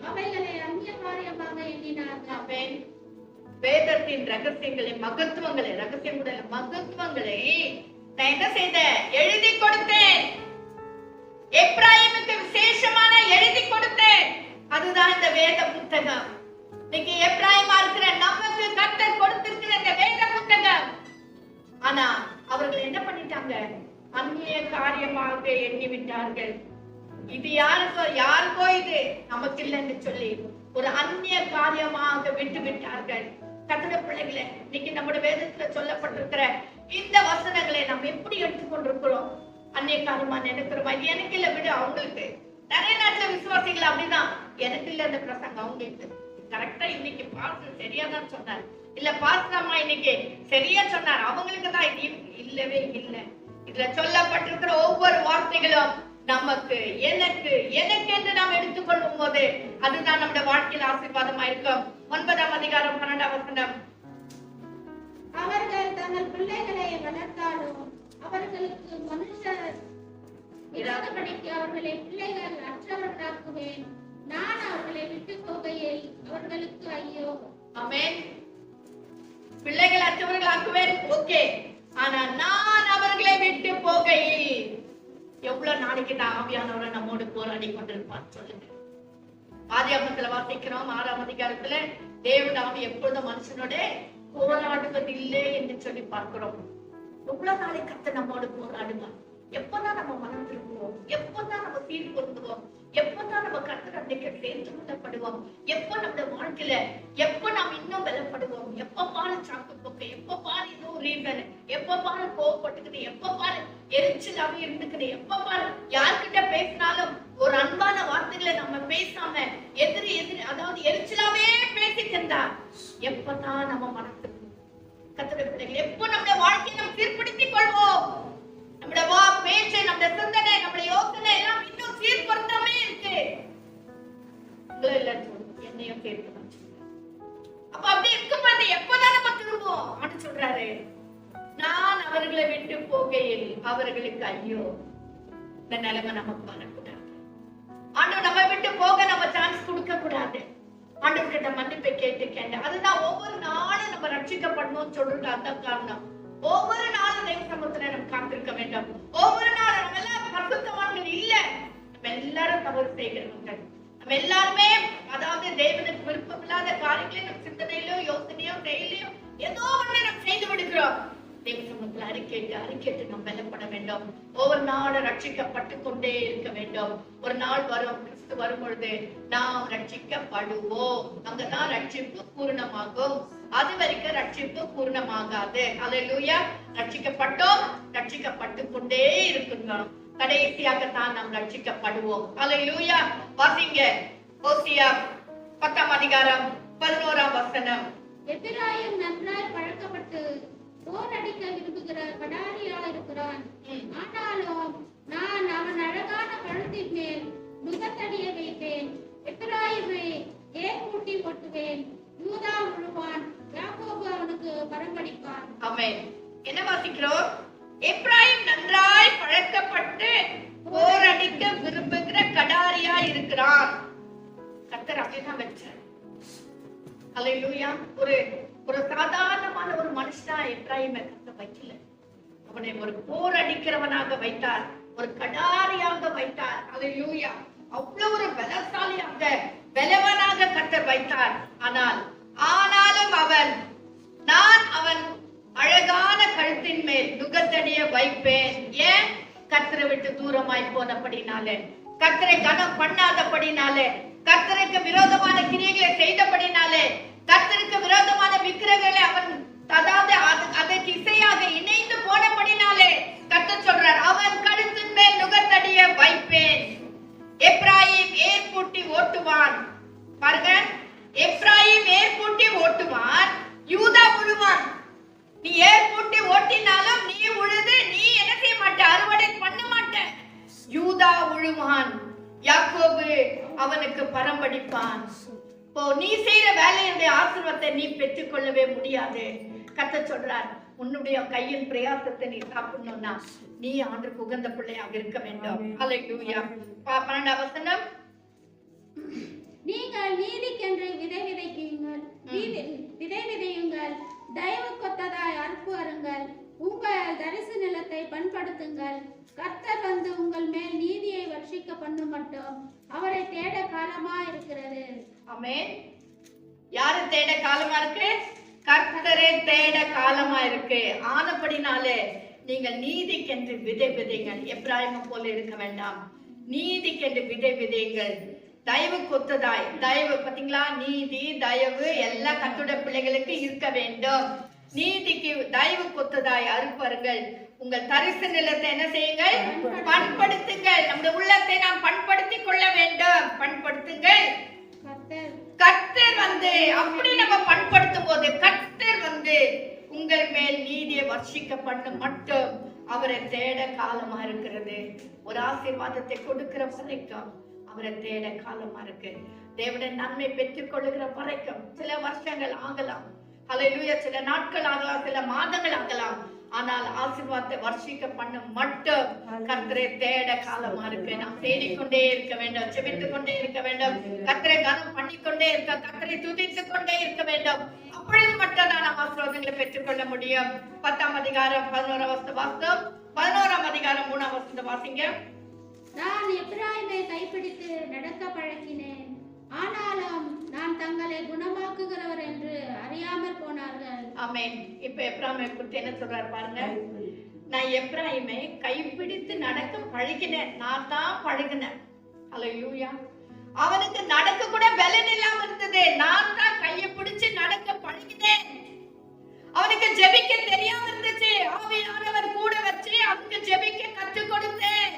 அவைகளை அந்நிய காரியமாக எண்ணினார்கள். ஆமென். வேதத்தின் ரகசியங்களை மகத்துவங்களை நான் என்ன செய்தேன்? எழுதி கொடுத்தேன். எப்ராயிமுக்கு விசேஷமான எழுதி கொடுத்தேன். அதுதான் இந்த வேத புத்தகம். இன்னைக்கு எப்ராயிமா இருக்கிற நமக்கு கர்த்தர் கொடுத்திருக்கிற இந்த வேத புத்தகம். ஆனா அவர்கள் என்ன பண்ணிட்டாங்க? அந்நிய காரியமாக எண்ணி விட்டார்கள். இது யாருக்கோ இது நமக்கு இல்லை என்று சொல்லி ஒரு அந்நிய காரியமாக விட்டு விட்டார்கள். கர்த்தருடைய பிள்ளைகளே, இன்னைக்கு நம்முடைய வேதத்துல சொல்லப்பட்டிருக்கிற இந்த வசனங்களை நாம் எப்படி எடுத்துக்கொண்டிருக்கிறோம்? அந்நிய காரியமா நினைக்கிறோமா? எனக்கு இல்ல, விடு அவங்களுக்கு. நிறைய நாட்டுல விசுவாசிகள் அப்படிதான், எனக்கு இல்ல அந்த பிரசங்கம் அவங்களுக்கு. கரெக்டா இன்னைக்கு பாஸ்டர் சரியா தான் சொன்னார், இல்ல பாஸ்டர்மா இன்னைக்கு சரியா சொன்னார், அவங்களுக்கு தான் இது இல்லவே இல்லை. இதுல சொல்லப்பட்டிருக்கிற ஒவ்வொரு வார்த்தைகளும் நமக்கு எனக்கு என்று நாம் எடுத்துக்கொள்ளும் போது அதுதான் நம்முடைய வாழ்க்கையில் ஆசீர்வாதமா இருக்கும். 9ஆம் அதிகாரம் 12ஆம் வசனம். அவர்கள் தங்கள் பிள்ளைகளை வளர்த்தாலும் அவர்களுக்கு மனுஷர் இராதபடிக்கு அவர்களை பிள்ளைகள் அற்றவர்களாக்குவேன். நான் அவர்களை விட்டு போகையில் அவர்களுக்கு ஐயோ. ஆமென். பிள்ளைகள் அற்றவர்களாக்குவேன், ஓகே. ஆனா நான் அவர்களை விட்டு போகையில் எவ்வளவு நாளைக்கு இந்த ஆவியானவரை நம்மோடு போராடி கொண்டிருப்பார் சொல்லுங்க. ஆதியாகமத்துல வாசிக்கிறோம் 6ஆம் அதிகாரத்துல தேவன் ஆவி எப்பொழுதும் மனுஷனோட போராடுவதில்லை என்று சொல்லி பார்க்கிறோம். எவ்வளவு நாளைக்கு கர்த்தர் நம்மோடு போராடுவார்? எப்பதான் நம்ம மனம் திரும்புவோம்? எப்பதான் நம்ம சீர் பொருந்துவோம்? எப்பதான் நம்ம கர்த்தர் அன்னைக்கு சேர்த்து கொள்ளப்படுவோம்? எப்ப நம்ம வாழ்க்கையில எப்ப நாம் இன்னும் பலப்படுவோம்? எப்ப பாரு சாக்கு போக்கு, எப்ப பாரு இன்னும் ரீசன், எப்ப பாரு கோவப்பட்டுக்குது, எப்ப பாரு எரிச்சலாவே இருந்துக்குது, எப்ப பாரு யார்கிட்ட பேசினாலும் ஒரு அன்பான வார்த்தைகளை நம்ம பேசாம எதிரி அதாவது எரிச்சலாவே பேசிட்டு இருந்தா எப்பதான் நம்ம மனசு கர்த்தருடைய பிள்ளைகள் எப்ப நம்முடைய வாழ்க்கையை நம்ம சீர்படுத்திக் கொள்வோம்? நம்முடைய பேச்சு, நம்முடைய சிந்தனை, நம்முடைய யோசனை எல்லாம் இன்னும் சீர்படுத்தாமே இருக்கு. என்னையும் சேர்த்து அப்ப அப்படி இருக்கும்போது எப்பதான் நம்ம திரும்புவோம்? ஆண்டு சொல்றாரு, நான் அவர்களை விட்டு போகையில் அவர்களுக்கு ஐயோ. இந்த நிலைமை நமக்கு வரக்கூடாது. ஆண்டு நம்ம விட்டு போக நம்ம சான்ஸ் கொடுக்க கூடாது. ஆண்டவர் கிட்ட மன்னிப்பை கேட்டு அதுதான் ஒவ்வொரு நாளும் நம்ம ரட்சிக்கப்படணும்னு சொல்றது. அதான் காரணம். ஒவ்வொரு நாளும் தெய்வ சமூகத்துல நம்ம காத்திருக்க வேண்டும். ஒவ்வொரு நாளும் நம்ம எல்லாம் பரிசுத்தவான்கள் இல்ல, நம்ம எல்லாரும் தவறு செய்கிறவங்க. நம்ம எல்லாருமே அதாவது தேவனுக்கு விருப்பம் இல்லாத காரியங்களை நம்ம சிந்தனையிலோ யோசனையோ செயலையோ ஏதோ ஒண்ணு நம்ம செய்து விடுகிறோம். தெய்வ சமூகத்துல அறிக்கைட்டு நம்ம பலப்பட வேண்டும். ஒவ்வொரு நாளும் ரட்சிக்கப்பட்டு கொண்டே இருக்க வேண்டும். ஒரு நாள் வரும், கிறிஸ்து வரும் பொழுது நாம் ரட்சிக்கப்படுவோம். அங்கதான் ரட்சிப்பு பூர்ணமாகும். அது வரைக்கும் ரட்சிப்பு பூர்ணமாகாது. அல்லேலூயா. ரட்சிக்கப்பட்டோம், ரட்சிக்கப்பட்டு கொண்டே இருக்கணும். கடைசியாகத்தான் நாம் ரட்சிக்கப்படுவோம். அல்லேலூயா. வாசிங்க ஓசியா 10ஆம் அதிகாரம் 11ஆம் வசனம். எபிராயிம் நன்றாய் பழக்கப்பட்டு போர் அடிக்க விரும்புகிற கடாரியா இருக்கிறான். ஆனாலும் நான் அவன் அழகான கழுத்தின் மேல் நுகத்தடிய வைப்பேன். எபிராயிமை ஏற்பூட்டி ஓட்டுவேன். யூதா விழுவான், யாக்கோபு அவனுக்கு பரம்படிப்பான். ஆமென். என்ன வாசிக்கிறோம்? எபிராயிம் நன்றாய் பழக்கப்பட்டு போர் அடிக்க விரும்புகிற கடாரியா இருக்கிறான். கர்த்தர் அப்படிதான் வச்சார். அல்லேலூயா. ஒரு சாதாரணமான ஒரு மனுஷனா எபிராயிமை கர்த்தர் வைக்கல. அவனை ஒரு போர் அடிக்கிறவனாக வைத்தார், ஒரு கடாரியாக வைத்தார். அல்லேலூயா. அவ்வளவு ஒரு பலசாலியாக பலவனாக கர்த்தர் வைத்தார். ஆனாலும் நான் அவன் அழகான கழுத்தின் மேல் நுகத்தடிய வைப்பேன். ஏன்? கர்த்தரை விட்டு தூரமாய் போனபடினாலே, கர்த்தரை கனம் பண்ணாதபடினாலே, கர்த்தருக்கு விரோதமான கிரியைகளை செய்தபடினாலே, கர்த்தருக்கு விரோதமான விக்கிரகங்களை அவன் அதாவது அதற்கு இசையாக இணைந்து போனபடினாலே கர்த்தர் சொல்றார், அவன் கழுத்தின் மேல் நுகத்தடிய வைப்பேன். எப்ராயிம் ஏற்பூட்டி ஓட்டுவான். பாருங்க, எப்ராயிம் ஏற்பூட்டி ஓட்டுவான், யூதா விழுவான். நீ ஏற்பூட்டி ஓட்டினாலும் நீ உழுது நீ என்ன செய்ய மாட்ட? அறுவடை பண்ண மாட்ட. யூதா விழுவான், யாக்கோபு அவனுக்கு பரம்படிப்பான். இப்போ நீ செய்யற வேலையுடைய ஆசீர்வாதத்தை நீ பெற்றுக் கொள்ளவே முடியாது. கர்த்தர் சொல்றார், உன்னுடைய கையின் பிரயாசத்தை நீ சாப்பிடணும்னா நீ ஆண்டவருக்கு உகந்த பிள்ளையாக இருக்க வேண்டும். அல்லேலூயா. 12ஆம் வசனம். நீங்கள் நீதிக்கென்று விதை விதையுங்கள், தயவுக்கொத்ததாய் அறுப்பு அருங்கள், உங்கள் தரிசு நிலத்தை பண்படுத்துங்கள். கர்த்தர் வந்து உங்கள் மேல் நீதியை வர்ஷிக்க பண்ணும் மட்டும் அவரை தேட காலமா இருக்கிறது. ஆமென். யாரு தேட காலமா இருக்கு? கர்த்தரை தேட காலமா இருக்கு. ஆனபடினாலே நீங்கள் நீதிக்கென்று விதை விதைங்கள். எப்ராயிமை போல இருக்க வேண்டாம். நீதிக்கென்று விதை விதைங்கள், தயவு கொத்ததாய். தயவு பாத்தீங்களா? நீதி தயவு எல்லாம் கர்த்தருடைய பிள்ளைகளுக்கு இருக்க வேண்டும். நீதிக்கு தயவு கொத்ததாய் அறுப்பருங்கள், உங்கள் தரிசு நிலத்தை என்ன செய்யுங்கள்? பண்படுத்துங்கள். நம்முடைய உள்ளத்தை நாம் பண்படுத்திக் கொள்ள வேண்டும். பண்படுத்துங்கள். கர்த்தர் வந்து அப்படி நம்ம பண்படுத்தும் போது கர்த்தர் வந்து உங்கள் மேல் நீதியை வர்ஷிக்க பண்ணும் மட்டும் அவரை தேட காலமா இருக்கிறது. ஒரு ஆசீர்வாதத்தை கொடுக்கிற வரைக்கும் அவரை தேட காலமா இருக்கு. தேவனுடைய நன்மை பெற்றுக் கொள்ளுகிற வரைக்கும் சில வருஷங்கள் ஆகலாம், அல்லேலூயா, சில நாட்கள் ஆகலாம், சில மாதங்கள் ஆகலாம். ஆனால் ஆசீர்வாதத்தை வர்ஷிக்க பண்ண மட்டும் கர்த்தரை தேட காலமா இருக்கு. நாம் தேடிக்கொண்டே இருக்க வேண்டும், செபித்துக் கொண்டே இருக்க வேண்டும், கர்த்தரை கனம் பண்ணிக்கொண்டே இருக்க, கர்த்தரை துதித்துக் கொண்டே இருக்க வேண்டும். அப்பொழுது மட்டும் தான் நாம் ஆசீர்வாதங்களை பெற்றுக்கொள்ள முடியும். 10ஆம் அதிகாரம் 11ஆம் வசனம் வாசித்தோம். 11ஆம் அதிகாரம் 3ஆம் வசனம் வாசிங்க. நான் எப்பிராயீமை கைப்பிடித்து நடக்க பழக்கினேன், ஆனாலும் நான் தங்களை குணமாக்குகிறவர் என்று அறியாமற் போனார்கள். ஆமென். இப்ப எப்ராயிமை குறித்து என்ன சொல்றாரு பாருங்க. நான் எப்ராயிமை கைப்பிடித்து நடக்க பழகினேன். நான் தான் பழகினேன். அல்லேலூயா. அவனுக்கு நடக்க கூட பலன் இல்லாம இருந்தது. நான் தான் கையை பிடிச்சு நடக்க பழகினேன். அவனுக்கு ஜெபிக்க தெரியாம இருந்துச்சு. ஆவியானவர் கூட வச்சு அவனுக்கு ஜெபிக்க கற்றுக் கொடுத்தேன்.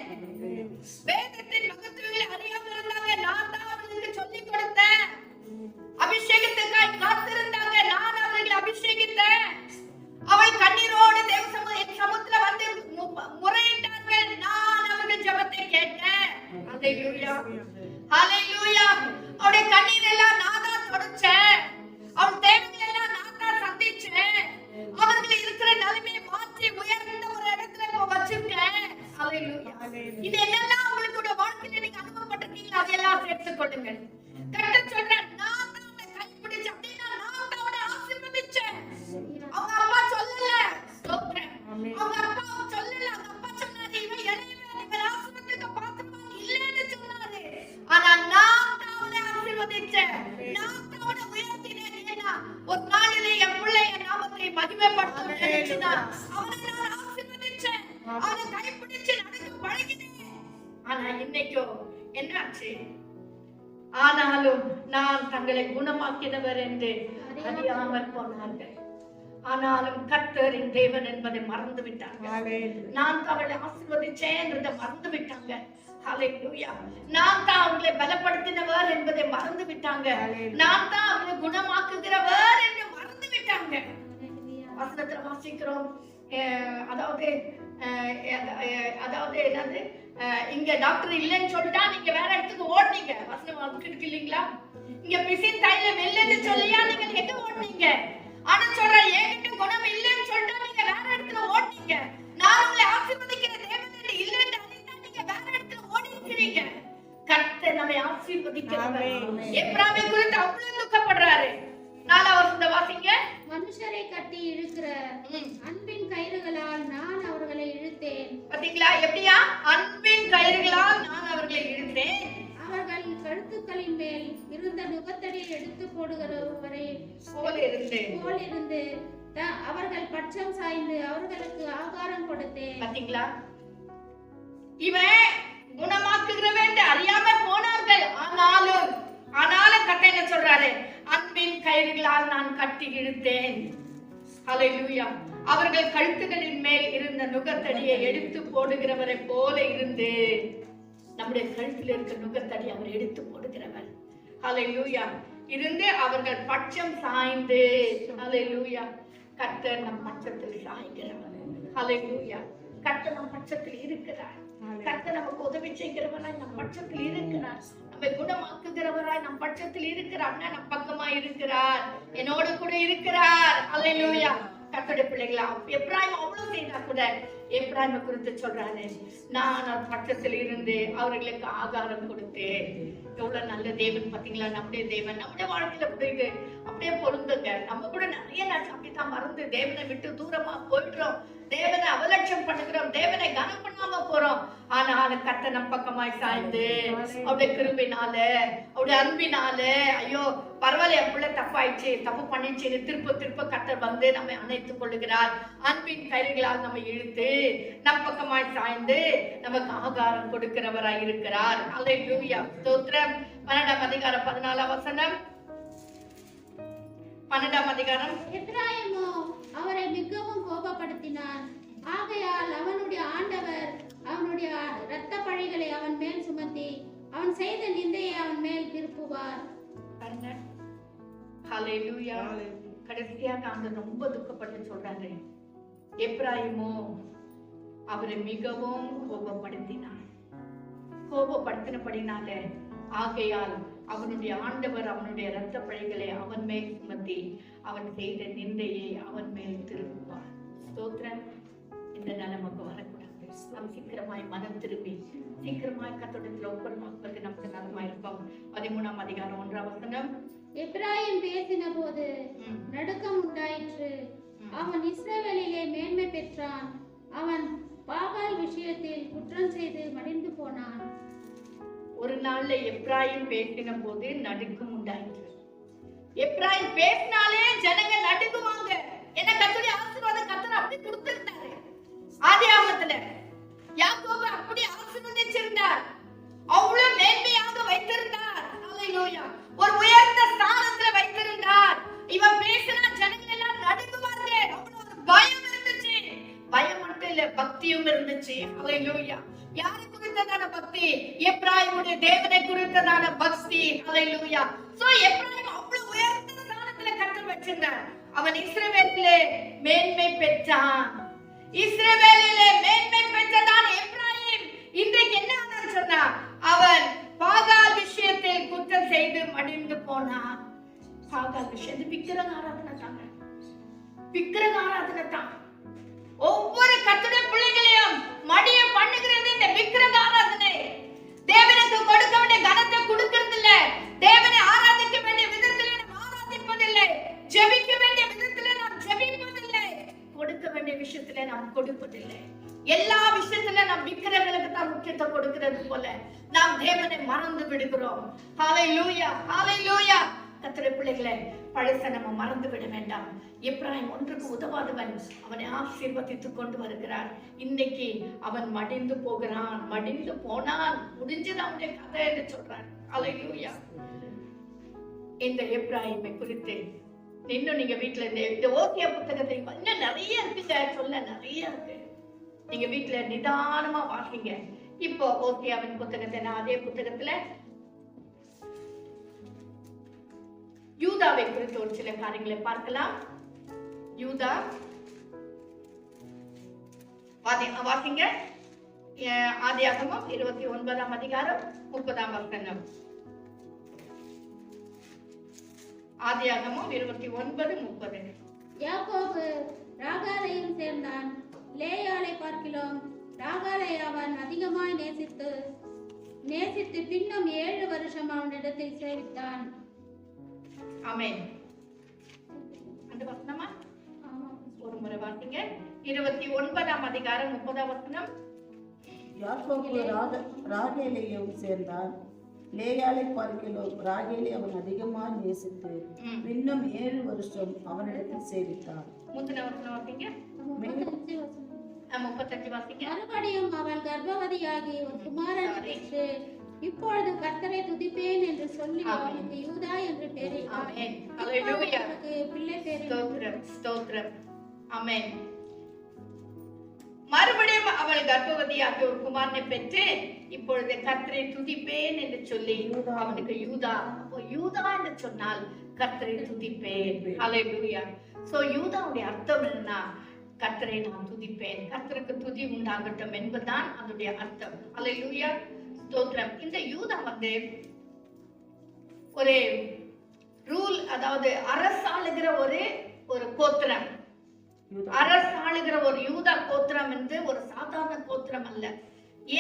வேதத்தின் மகத்துவங்களை அறியாம இருந்தாங்க. நான் தான் அவர்களுக்கு சொல்லிக் கொடுத்தேன். அபிஷேகத்துக்காய் காத்திருந்தாங்க. நான் அவர்களை அபிஷேகித்தேன். அவள் கண்ணீரோடு தேவ சமுத்திர வந்து முறையிட்டார்கள். நான் அவர்கள் ஜெபத்தை கேட்டேன். ஹalleluya, ஹalleluya. அவருடைய கண்ணீர் எல்லாம் நான் தான் தொடச்சேன். அவன் தேவைகள் எல்லாம் நான் தான் சந்திச்சேன். அவர்கள் இருக்கிற நிலைமையை மாற்றி உயர்ந்த ஒரு இடத்துல இப்ப வச்சிருக்கேன். ஹalleluya. இது என்னெல்லாம் உங்களுடைய வாழ்க்கையில நீங்க அனுபவப்பட்டிருக்கீங்களோ அதையெல்லாம் சேர்த்துக் கொள்ளுங்கள். கட்ட சொல்றேன், நான் தான் அவனை கைப்பிடிச்சு அப்படின்னா நான் தான் அவனை ஆசீர்வதிச்சேன். அவங்க அப்பா சொல்லல. ஸ்தோத்திரம். அவங்க அப்பா சொல்லல. அவங்க அப்பா சொன்னாரு, இவன் இளையவன், இவன் ஆசீர்வாதத்துக்கு பாத்திரமான் இல்லைன்னு சொன்னாரு. ஆனா நான் தான் அவனை ஆசீர்வதிச்சேன். நான் தான் அவனை உயர்த்தினேன். ஏன்னா ஒரு நாளிலே என் பிள்ளை என் நாமத்தை மகிமைப்படுத்தணும்னு நினைச்சுனா அவனை நான் ஆசீர்வதிச்சேன். அவனை கைப்பிடிச்சு நடக்க பழகினேன். ஆனா இன்னைக்கோ என்னாச்சு? ஆனாலும் நான் தங்களை குணமாக்கினவர் என்று அறியாமல் போனார்கள். ஆனாலும் கர்த்தரின் தேவன் என்பதை மறந்து விட்டாங்க. நான் அவளை ஆசீர்வதிச்சேன்றதை மறந்து விட்டாங்க. ஹalleluya. நான் தான் அவங்களை பலப்படுத்தினவர் என்பதை மறந்து விட்டாங்க. நான் தான் அவங்களை குணமாக்குகிறவர் என்று மறந்து விட்டாங்க. வசனத்துல வாசிக்கிறோம். அதாவது என்னது, இங்க டாக்டர் இல்லைன்னு சொல்லிட்டா நீங்க வேற இடத்துக்கு ஓடுனீங்க. வசனம் இருக்கு இல்லீங்களா? இங்க பிசின் தைலம் இல்லைன்னு சொல்லியா நீங்க எங்க ஓடுனீங்க? ஆனா சொல்ற என்கிட்ட குணம் இல்லைன்னு சொல்லிட்டா நீங்க வேற இடத்துல ஓடுனீங்க. நான் உங்களை ஆசீர்வதிக்கிற தேவன் என்று இல்லைன்னு அறிந்தா நீங்க வேற இடத்துல ஓடி இருக்கிறீங்க. கர்த்தர் நம்மை ஆசீர்வதிக்கிறவர். எப்ராயிமை குறித்து அவ்வளவு துக்கப்படுறாரு. 4வது வசனத்தை வாசிங்க. மனுஷரை கட்டி இழுக்கிற அன்பின் கயிறுகளால் நான் அவர்களை இழுத்தேன். பாத்தீங்களா எப்படியா? அன்பின் கயிறுகளால் நான் அவர்களை இழுத்தேன். அவர்கள் கழுத்துக்களின் மேல் இருந்த நுகத்தடியை எடுத்து போடுகிறவரை போல் இருந்து அவர்கள் பட்சம் சாய்ந்து அவர்களுக்கு ஆகாரம் கொடுத்தேன். பாத்தீங்களா? இவன் குணமாக்குகிறவன் அறியாம போனார்கள். ஆனாலும் கட்ட என்ன சொல்றாரு? அன்பின் கயிறுகளால் நான் கட்டி இழுத்தேன். ஹalleluya. அவர்கள் கழுத்துகளின் மேல் இருந்த நுகத்தடியை எடுத்து போடுகிறவரை போல இருந்து, நம்முடைய கழுத்தில் இருக்க நுகத்தடி அவர் எடுத்து போடுகிறவர். ஹalleluya. இருந்து அவர்கள் பட்சம் சாய்ந்து, ஹalleluya. கர்த்தர் நம் பட்சத்தில் சாய்கிறவர். ஹalleluya. கர்த்தர் நம் பட்சத்தில் இருக்கிறார். கர்த்தர் நமக்கு உதவி செய்கிறவராய் நம் பட்சத்தில் இருக்கிறார். நம்மை குணமாக்குகிறவராய் நம் பட்சத்தில் இருக்கிறார். நம் பக்கமா இருக்கிறார். என்னோடு கூட இருக்கிறார். ஹalleluya. கர்த்தருடைய பிள்ளைகளா, எப்ராயிம் அவ்வளவு செய்தா கூட எப்ராயிமை குறித்து சொல்றாரு, நான் பட்சத்தில் இருந்து அவர்களுக்கு ஆகாரம் கொடுத்தேன். எவ்வளவு நல்ல தேவன் பாத்தீங்களா? நம்முடைய தேவன் நம்முடைய வாழ்க்கையில கூட இது அப்படியே பொருந்துங்க. நம்ம கூட நிறைய நாள் அப்படித்தான் மறந்து தேவனை விட்டு தூரமா போயிடுறோம். தேவனை அவலட்சம் பண்ணுகிறோம். தேவனை கனம் பண்ணாம போறோம். ஆனா கர்த்தர் நம் பக்கமாய் சாய்ந்து அவருடைய கிருபையினால அவருடைய அன்பினால, ஐயோ பரவாயில்ல என் பிள்ளை தப்பாயிடுச்சு, தப்பு பண்ணிடுச்சு, திருப்ப கர்த்தர் வந்து நம்மை அணைத்துக் கொள்ளுகிறார். அன்பின் கயிறுகளால் நம்ம இழுத்து நம் பக்கமாய் சாய்ந்து நமக்கு ஆகாரம் கொடுக்கிறவராய் இருக்கிறார். ஹalleluya. ஸ்தோத்திரம். 12ஆம் அதிகாரம் 14ஆம் வசனம். 12ஆம் அதிகாரம். எப்ராயிமோ அவரை மிகவும் கோபப்படுத்தினான். ஆகையால் அவனுடைய ஆண்டவர் அவனுடைய இரத்த பழிகளை அவன் மேல் சுமத்தி அவன் செய்த நிந்தையை அவன் மேல் திருப்புவார். ஹalleluya. கடைசியாக அந்த ரொம்ப துக்கப்பட்டு சொல்றாரு, எப்ராயிமோ அவரை மிகவும் கோபப்படுத்தினான். கோபப்படுத்தினபடினால ஆகையால் அவனுடைய ஆண்டவர் அவனுடைய இரத்த பழிகளை அவன் மேல் சுமத்தி அவன் செய்த நிந்தையை அவன் மேல் திருப்புவார். ஸ்தோத்திரம். இந்த நிலைமைக்கு வரக்கூடாது. நாம் சீக்கிரமாய் மனம் திரும்பி சீக்கிரமாய் கர்த்தரிடத்தில் ஒப்புரவாகுவது நமக்கு நலமா இருக்கும். 13ஆம் அதிகாரம் 1ஆம் வசனம். எப்ராயிம் பேசின போது நடுக்கம் உண்டாயிற்று. அவன் இஸ்ரவேலிலே மேன்மை பெற்றான். அவன் பாகால் விஷயத்தில் குற்றம் செய்து மடிந்து போனான். ஒரு நாள்ல எப்ராயிம் பேசின போது நடுக்கம் உண்டாயிற்று. எப்ராயிம் பேசினாலே ஜனங்க நடுங்குவாங்க. என்ன கர்த்தருடைய ஆசீர்வாதம் கர்த்தர் அப்படி கொடுத்திருந்தாரு. ஆதியாகமத்துல யாக்கோபு அப்படி ஆசீர்வதிச்சிருந்தார். அவ்வளவு மேன்மையாக வைத்திருந்தார். ஹல்லேலூயா. ஒரு உயர்ந்த ஸ்தானத்துல வைத்திருந்தார். இவன் பேசினா ஜனங்க எல்லாம் நடுங்குவாங்க. அவ்வளவு ஒரு பயம் இருந்துச்சு. பயம் மட்டும் இல்ல, பக்தியும் இருந்துச்சு. ஹல்லேலூயா. யாரை குறித்ததான பக்தி? எப்ராயிமுடைய தேவனை குறித்ததான பக்தி. ஹல்லேலூயா. சோ எப்ராயிம் அவ்வளவு உயர்ந்த ஸ்தானத்துல கர்த்தர் வச்சிருந்தார். அவன் இஸ்ரவேலிலே மேன்மை பெற்றான். இஸ்ரவேலிலே மேன்மை பெற்றதான் எப்ராயிம். இன்றைக்கு என்ன ஆனான்னு சொன்னா, அவன் பாகால் விஷயத்தில் குற்றம் செய்து மடிந்து போனான். பாகால் விஷயம் விக்கிரக ஆராதனை தாங்க, விக்கிரக ஆராதனை தான். ஒவ்வொரு கர்த்தருடைய பிள்ளைகளையும் மடிய பண்ணுகிறது இந்த விக்கிரக ஆராதனை. தேவனுக்கு கொடுக்க வேண்டிய கனத்தை கொடுக்கிறது இல்ல, தேவனை ஆராதிக்க வேண்டிய விதத்திலே நாம் ஆராதிப்பதில்லை, ஜெபிக்க வேண்டிய விதத்திலே நாம் ஜெபிப்பதில்லை, கொடுக்க வேண்டிய விஷயத்திலே நாம் கொடுப்பதில்லை. எல்லா விஷயத்திலும் நாம் விக்கிரங்களுக்கு தான் முக்கியத்துவம் கொடுக்கிறது போல நாம் தேவனை மறந்து விடுகிறோம். ஹல்லேலூயா, ஹல்லேலூயா. கர்த்தருடைய பிள்ளைகளே, பழச நம்ம மறந்து விட வேண்டாம். எப்ராயிம் ஒன்றுக்கு உதவாதவன், அவனை ஆசீர்வதித்துக் கொண்டு வருகிறார். இன்னைக்கு அவன் மடிந்து போகிறான், மடிந்து போனான், முடிஞ்சது அவனுடைய கதை என்று சொல்றான். ஹல்லேலூயா. இந்த எப்ராயிமை குறித்து இன்னும் நீங்க வீட்டுல இந்த ஓசியா புத்தகத்தை இன்னும் நிறைய இருக்குங்க, சொல்ல நிறைய இருக்கு. நீங்க வீட்டுல நிதானமா வாசிங்க. இப்போ ஓசியாவின் புத்தகத்தை நான் அதே புத்தகத்துல யூதாவை குறித்து ஒரு சில காரியங்களை பார்க்கலாம். யூதா வாசிங்க. ஆதியாகமம் 29ஆம் அதிகாரம் 30ஆம் வசனம். ஆதியாகமம் 29:30. யாக்கோபு ராகாலையும் சேர்ந்தான். லேயாளை பார்க்கிலும் ராகாலை அவன் அதிகமாய் நேசித்து பின்னும் 7 வருஷம் அவனிடத்தில் சேவித்தான். ஆமென். அந்த வசனமா ஒரு முறை வாசிங்க. 29ஆம் அதிகாரம் 30ஆம் வசனம். யாக்கோபு ராகேலையும் சேர்ந்தான். லேயாளை பார்க்கிலும் ராகேலை அவன் அதிகமாக நேசித்து இன்னும் 7 வருஷம் அவனிடத்தில் சேவித்தான். முந்தின வசனம் வாசிங்க. 35 வாசிங்க. மறுபடியும் அவள் கர்ப்பவதியாகி ஒரு குமாரனை பெற்று இப்பொழுது கர்த்தரை துதிப்பேன் என்று சொல்லி அவனுக்கு யூதா என்று பெயரிட்டார். ஆமென். ஹல்லேலூயா. பிள்ளை பேர் ஸ்தோத்திரம், ஸ்தோத்திரம். ஆமென். மறுபடியும் அவள் கர்ப்பவதியாகி ஒரு குமாரனை பெற்று இப்பொழுது கர்த்தரை துதிப்பேன் என்று சொல்லி அவனுக்கு யூதா. யூதா என்று சொன்னால் கர்த்தரை துதிப்பேன். ஹல்லேலூயா. சோ யூதாவுடைய அர்த்தம் என்னன்னா, கர்த்தரை நான் துதிப்பேன், கர்த்தருக்கு துதி உண்டாகட்டும் என்பதுதான் அதனுடைய அர்த்தம். ஹல்லேலூயா, ஸ்தோத்திரம். இந்த யூதா ஒரு ரூல், அதாவது அரசாளுகிற ஒரு கோத்திரம். அரசாளுகிற ஒரு யூதா கோத்திரம் என்று ஒரு சாதாரண கோத்திரம் அல்ல.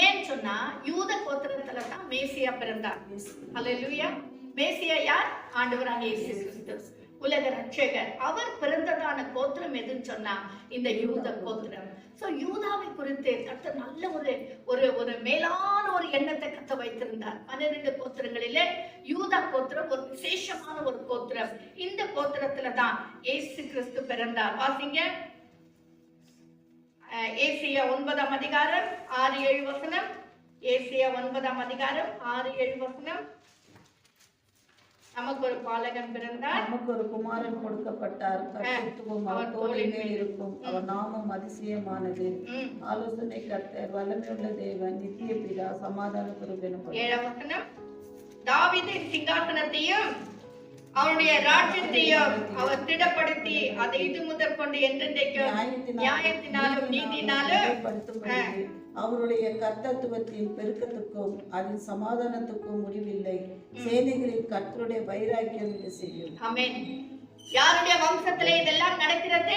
ஏன் சொன்னா, யூத கோத்திரத்துல தான் மேசியா பிறந்தார். ஹல்லேலூயா. மேசியா யார்? ஆண்டவராகிய இயேசு கிறிஸ்து, உலக ரட்சகர். அவர் பிறந்ததான கோத்திரம் எதுன்னு சொன்னா இந்த யூத கோத்திரம். சோ யூதாவை குறித்து கர்த்தர் நல்ல ஒரு மேலான ஒரு எண்ணத்தை கத்த வைத்திருந்தார். 12 கோத்திரங்களிலே யூதா கோத்திரம் ஒரு விசேஷமான ஒரு கோத்திரம். இந்த கோத்திரத்துல தான் இயேசு கிறிஸ்து பிறந்தார். வாசிங்க. ஏசியா 9ஆம் அதிகாரம் 6-7 வசனம். ஏசியா 9ஆம் அதிகாரம் 6-7 வசனம். நமக்கு ஒரு பாலகன் பிறந்தார், நமக்கு ஒரு குமாரன் கொடுக்கப்பட்டார், கர்த்தத்துவம் அவர் தோளின் மேல் இருக்கும், அவர் நாமம் அதிசயமானது, ஆலோசனை கர்த்தர், வல்லமையுள்ள தேவன், நித்திய பிதா, சமாதான பிரபு எனப்படும். 7ஆம் வசனம். தாவீதின் சிங்காசனத்தையும் அவனுடைய ராஜ்யத்தையும் அவர் திடப்படுத்தி அதை இது முதற் கொண்டு என்றென்றைக்கும் நியாயத்தினாலும் நீதினாலும் அவருடைய கர்த்தத்துவத்தின் பெருக்கத்துக்கும் அதன் சமாதானத்துக்கும் முடிவில்லை. சேனைகளின் கர்த்தருடைய வைராக்கியம் இது செய்யும். ஆமென். யாருடைய வம்சத்திலே இதெல்லாம் நடக்கிறது?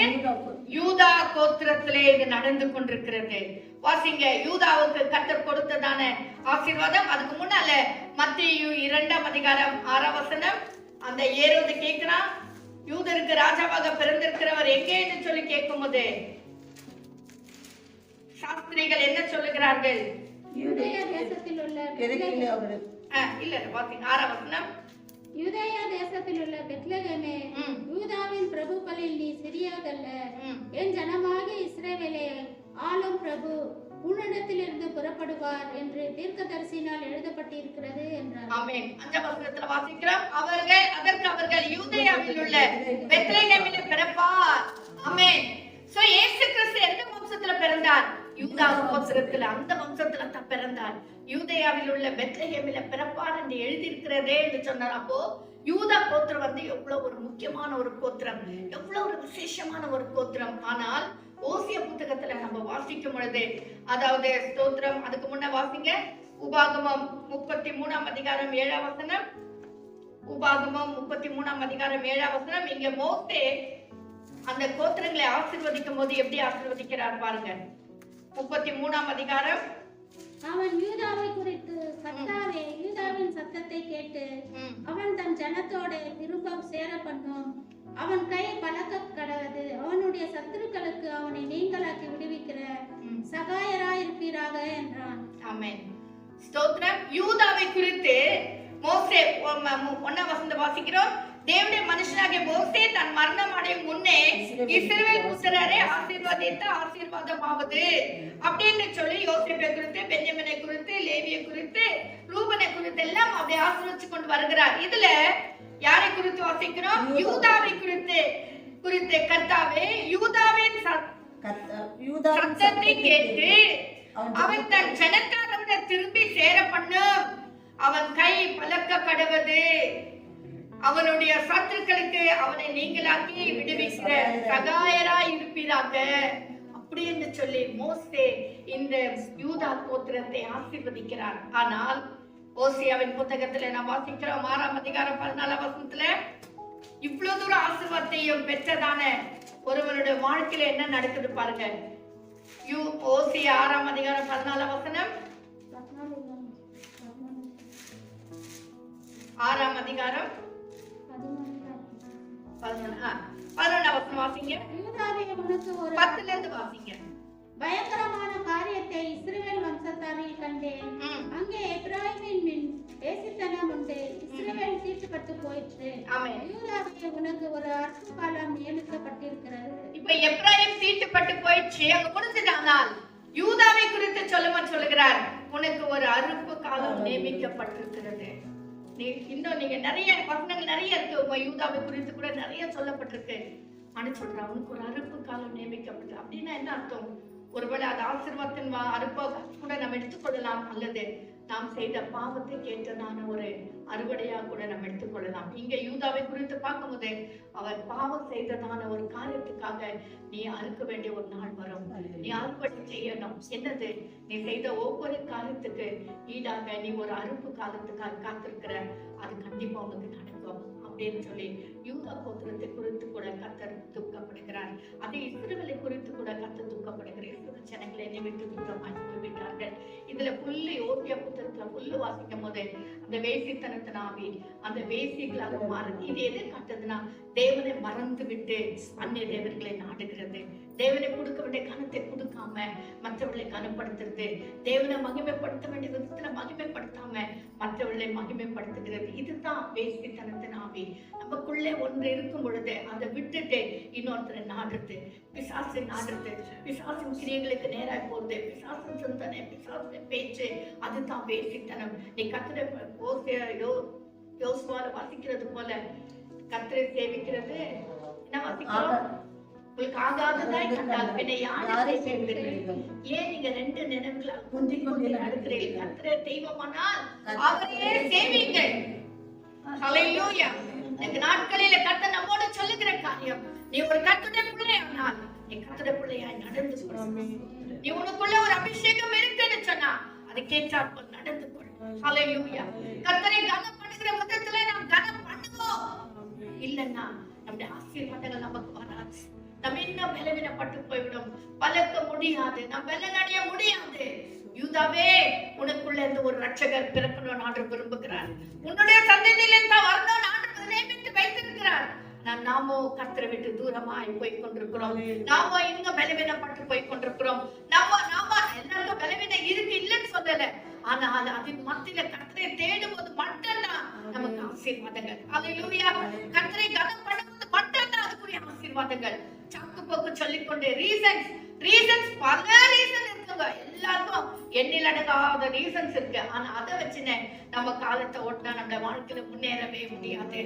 யூதா கோத்திரத்திலே இது நடந்து கொண்டிருக்கிறது. வாசிங்க. யூதாவுக்கு கர்த்தர் கொடுத்ததான ஆசீர்வாதம். அதுக்கு முன்னால மத்தேயு 2ஆம் அதிகாரம் 6ஆம் வசனம். அந்த ஏரோது கேட்கிறான், யூதருக்கு ராஜாவாக பிறந்திருக்கிறவர் எங்கே என்று சொல்லி கேட்கும் போது சாஸ்திரிகள் என்ன சொல்லுகிறார்கள்? யூதேயா தேசத்தில் உள்ள எதுக்கிலே அவர்கள் இல்ல பாத்தீங்க 6ஆம் வசனம். யூதேயா தேசத்தில் உள்ள பெத்லகேமே, யூதாவின் பிரபுக்களில் நீ சிறியதல்ல. என் ஜனமாகிய இஸ்ரவேலே ஆளும் பிரபு உன்னிடத்திலிருந்து புறப்படுவார் என்று தீர்க்கதரிசியினால் எழுதப்பட்டிருக்கிறது என்றார். ஆமென். 5ஆம் வசனத்துல வாசிக்கிறோம், அவர்கள் யூதேயாவில் உள்ள பெத்லகேமிலே பிறப்பார். ஆமென். சோ இயேசு கிறிஸ்து எந்த வம்சத்துல பிறந்தார்? யூதா கோத்திரத்துல, அந்த வம்சத்துல தான் பிறந்தார். யூதேயாவில் உள்ள பெத்லகேமிலே பிறப்பார் என்று எழுதியிருக்கிறதே என்று சொன்னார். அப்போ யூதா கோத்திரம் வந்து எவ்வளவு ஒரு முக்கியமான ஒரு கோத்திரம், எவ்வளவு ஒரு விசேஷமான ஒரு கோத்திரம். ஆனால் ஓசியா புத்தகத்துல நம்ம வாசிக்கும் பொழுது, அதாவது ஸ்தோத்திரம், அதுக்கு முன்ன வாசிங்க உபாகமம் 33ஆம் அதிகாரம் 7ஆம் வசனம். உபாகமம் 33ஆம் அதிகாரம் 7ஆம் வசனம். இங்க மோசே அந்த கோத்திரங்களை ஆசீர்வதிக்கும் போது எப்படி ஆசீர்வதிக்கிறார் பாருங்க. 33ஆம் அதிகாரம். அவன் யூதாவை குறித்து, கர்த்தாவே யூதாவின் சத்தத்தை கேட்டு அவன் தன் ஜனத்தோட திரும்ப சேர பண்ணும். அவன் கை பலக்க கடவது. அவனுடைய சத்துருக்களுக்கு அவனை நீங்களாக்கி விடுவிக்கிற சகாயராயிருப்பீராக என்றான். ஆமென். ஸ்தோத்திரம். யூதாவை குறித்து மோசே 1ஆம் வசனத்தை வாசிக்கிறோம். தேவனுடைய மனுஷனாகிய மோசே தன் மரணம் அடையும் முன்னே இஸ்ரவேல் புத்திரரை ஆசீர்வதித்த ஆசீர்வாதமாவது அப்படின்னு சொல்லி யோசேப்பை குறித்து, பென்யமீனை குறித்து, லேவியை குறித்து, ரூபனை குறித்து எல்லாம் அப்படி ஆசீர்வதிச்சு கொண்டு வருகிறார். இதுல யாரை குறித்து வாசிக்கிறோம்? யூதாவை குறித்து கர்த்தாவே யூதாவின் சத்தத்தை கேட்டு அவன் தன் ஜனத்தாரோட திரும்பி சேர பண்ணும். அவன் கை பலக்க கடவது. அவனுடைய சத்துருக்களுக்கு அவனை நீங்களாக்கி விடுவிக்கிற சகாயராய் இருப்பீராக அப்படி என்று சொல்லி மோசே இந்த யூதா கோத்திரத்தை ஆசீர்வதிக்கிறார். ஆனால் ஓசியாவின் புத்தகத்துல நாம் வாசிக்கிறோம் 6ஆம் அதிகாரம் 14ஆம் வசனத்துல, இவ்வளவு தூரம் ஆசீர்வாதத்தையும் பெற்றதான ஒருவனுடைய வாழ்க்கையில என்ன நடக்குது பாருங்க. ஓசியா 6ஆம் அதிகாரம் 14ஆம் வசனம். 6ஆம் அதிகாரம் 11ஆம் வசனம் வாசிங்க. யூதாவே, உனக்கு ஒரு 10ல இருந்து வாசிங்க. பயங்கரமான காரியத்தை இஸ்ரவேல் வம்சத்தாரில் கண்டேன். அங்கே எப்பிராயீமின் வேசித்தனம் உண்டு. இஸ்ரவேல் தீட்டுப்பட்டு போயிற்று. யூதாவே, உனக்கு ஒரு அற்ப காலம் நியமிக்கப்பட்டிருக்கிறது. இப்ப எப்பிராயீம் தீட்டுப்பட்டு போயிடுச்சு, அங்க முடிஞ்சதானால் யூதாவை குறித்து சொல்லுகிறார், உனக்கு ஒரு அறுப்பு காலம் நியமிக்கப்பட்டிருக்கிறது. இன்னும் நீங்க நிறைய வசனங்கள் நிறைய இருக்கு, உங்க யூதாவை குறித்து கூட நிறைய சொல்லப்பட்டிருக்கு. ஆனா சொல்ற அவனுக்கு ஒரு அறுப்பு காலம் நியமிக்கப்பட்டு அப்படின்னா என்ன அர்த்தம்? ஒருவேளை அது ஆசீர்வாதத்தின் அறுப்பாக கூட நம்ம எடுத்துக்கொள்ளலாம், அல்லது நாம் செய்த பாவத்தை கேட்டதான ஒரு அறுவடையா கூட நம்ம எடுத்துக்கொள்ளலாம். இங்க யூதாவை குறித்து பார்க்கும்போது அவர் பாவம் செய்ததான ஒரு காரியத்துக்காக நீ அறுக்க வேண்டிய ஒரு நாள் வரும். நீ அறுவடை செய்யணும். என்னது? நீ செய்த ஒவ்வொரு காரியத்துக்கு ஈடாக நீ ஒரு அறுப்பு காலத்துக்காக காத்திருக்கிற, அது கண்டிப்பா உனக்கு நடக்கும் அப்படின்னு சொல்லி யூதா கோத்திரத்தை குறித்து கூட கர்த்தர் துக்கப்படுகிறார். அதே இஸ்ரவேலை குறித்து கூட கர்த்தர் துக்கப்படுகிறார். இஸ்ரவேல் ஜனங்களை நிமித்து தூரமாய் போய்விட்டார்கள். இதுல புல்லு ஓசியா புத்தகத்துல புல்லு வாசிக்கும் போது அந்த வேசித்தனத்தின் ஆவி அந்த வேசிகளாக மாறுது. இது எது காட்டுதுன்னா, தேவனை மறந்து விட்டு அந்நிய தேவர்களை நாடுகிறது. தேவனை கொடுக்க வேண்டிய கனத்தை கொடுக்காம மற்றவர்களை கனப்படுத்துறது, தேவனை மகிமைப்படுத்த வேண்டிய விதத்துல மகிமைப்படுத்தாம மற்றவர்களை மகிமைப்படுத்துகிறது. இதுதான் வேசித்தனத்தின் ஆவி. நமக்குள்ளே ஒன்று இருக்கும் பொழுது அதை விட்டுட்டு இன்னொருத்தரை நாடுறது, பிசாசு நாடுறது, பிசாசின் கிரியைகளுக்கு நேராக போறது, பிசாசின் சிந்தனை, பிசாசின் பேச்சு, அதுதான் வேசித்தனம். நீ கர்த்தரை யோசுவால வாசிக்கிறது போல கர்த்தரை சேவிக்கிறது என்ன வாசிக்கிறோம்? உங்களுக்கு ஆகாததாய் கண்டால் பின்ன யாரை சேவிப்பீர்கள்? ஏன் நீங்க ரெண்டு நினைவுகளை குந்தி கொண்டு நடக்கிறீர்கள்? கர்த்தரை தெய்வமானால் அவரையே சேவியுங்கள். ஹல்லேலூயா. இந்த நாட்களில கர்த்தர் நம்மோடு சொல்லுகிற காரியம், நீ ஒரு கர்த்தருடைய பிள்ளையானால் நீ கர்த்தருடைய பிள்ளையாய் நடந்து கொள். நீ உனக்குள்ள ஒரு அபிஷேகம் இருக்குன்னு சொன்னா அதை கேட்டால் நடந்து கொள். ஹல்லேலூயா. கர்த்தரை கனம் பண்ணுகிற விதத்துல நாம் கனம் பண்ணுவோம். இல்லன்னா நம்முடைய ஆசீர்வாதங்கள் நமக்கு வராது. நம்ம இன்னும் பலவீனப்பட்டு போய்விடும். பலக்க முடியாது, நம்ம பலனடைய முடியாது. யூதாவே, உனக்குள்ள இருந்து ஒரு ரட்சகர் பிறக்கணும் ஆண்டவர் விரும்புகிறார். உன்னுடைய சந்ததியில தான் வரணும் ஆண்டவர் நியமித்து வைத்திருக்கிறார். நாமோ கர்த்தரை விட்டு தூரமாய் போய் கொண்டிருக்கிறோம். நாமோ இன்னும் பலவீனப்பட்டு போய் கொண்டிருக்கிறோம். நாம எல்லாருக்கும் பலவீனம் இருக்கு, இல்லைன்னு சொல்லல. ஆனா அதன் மத்தியில கர்த்தரை தேடும் போது மட்டும்தான் நமக்கு ஆசீர்வாதங்கள். அல்லேலூயா. கர்த்தரை கனம் பண்ணும்போது மட்டும்தான் அதுக்குரிய ஆசீர்வாதங்கள். சாக்கு போக்கு சொல்லிக்கொண்டே ரீசன்ஸ் பல ரீசன் இருக்குங்க. எல்லாருக்கும் எண்ணில் அடங்காத ரீசன்ஸ் இருக்கு. ஆனா அதை வச்சுனே நம்ம காலத்தை ஓட்டினா நம்ம வாழ்க்கையில முன்னேறவே முடியாது.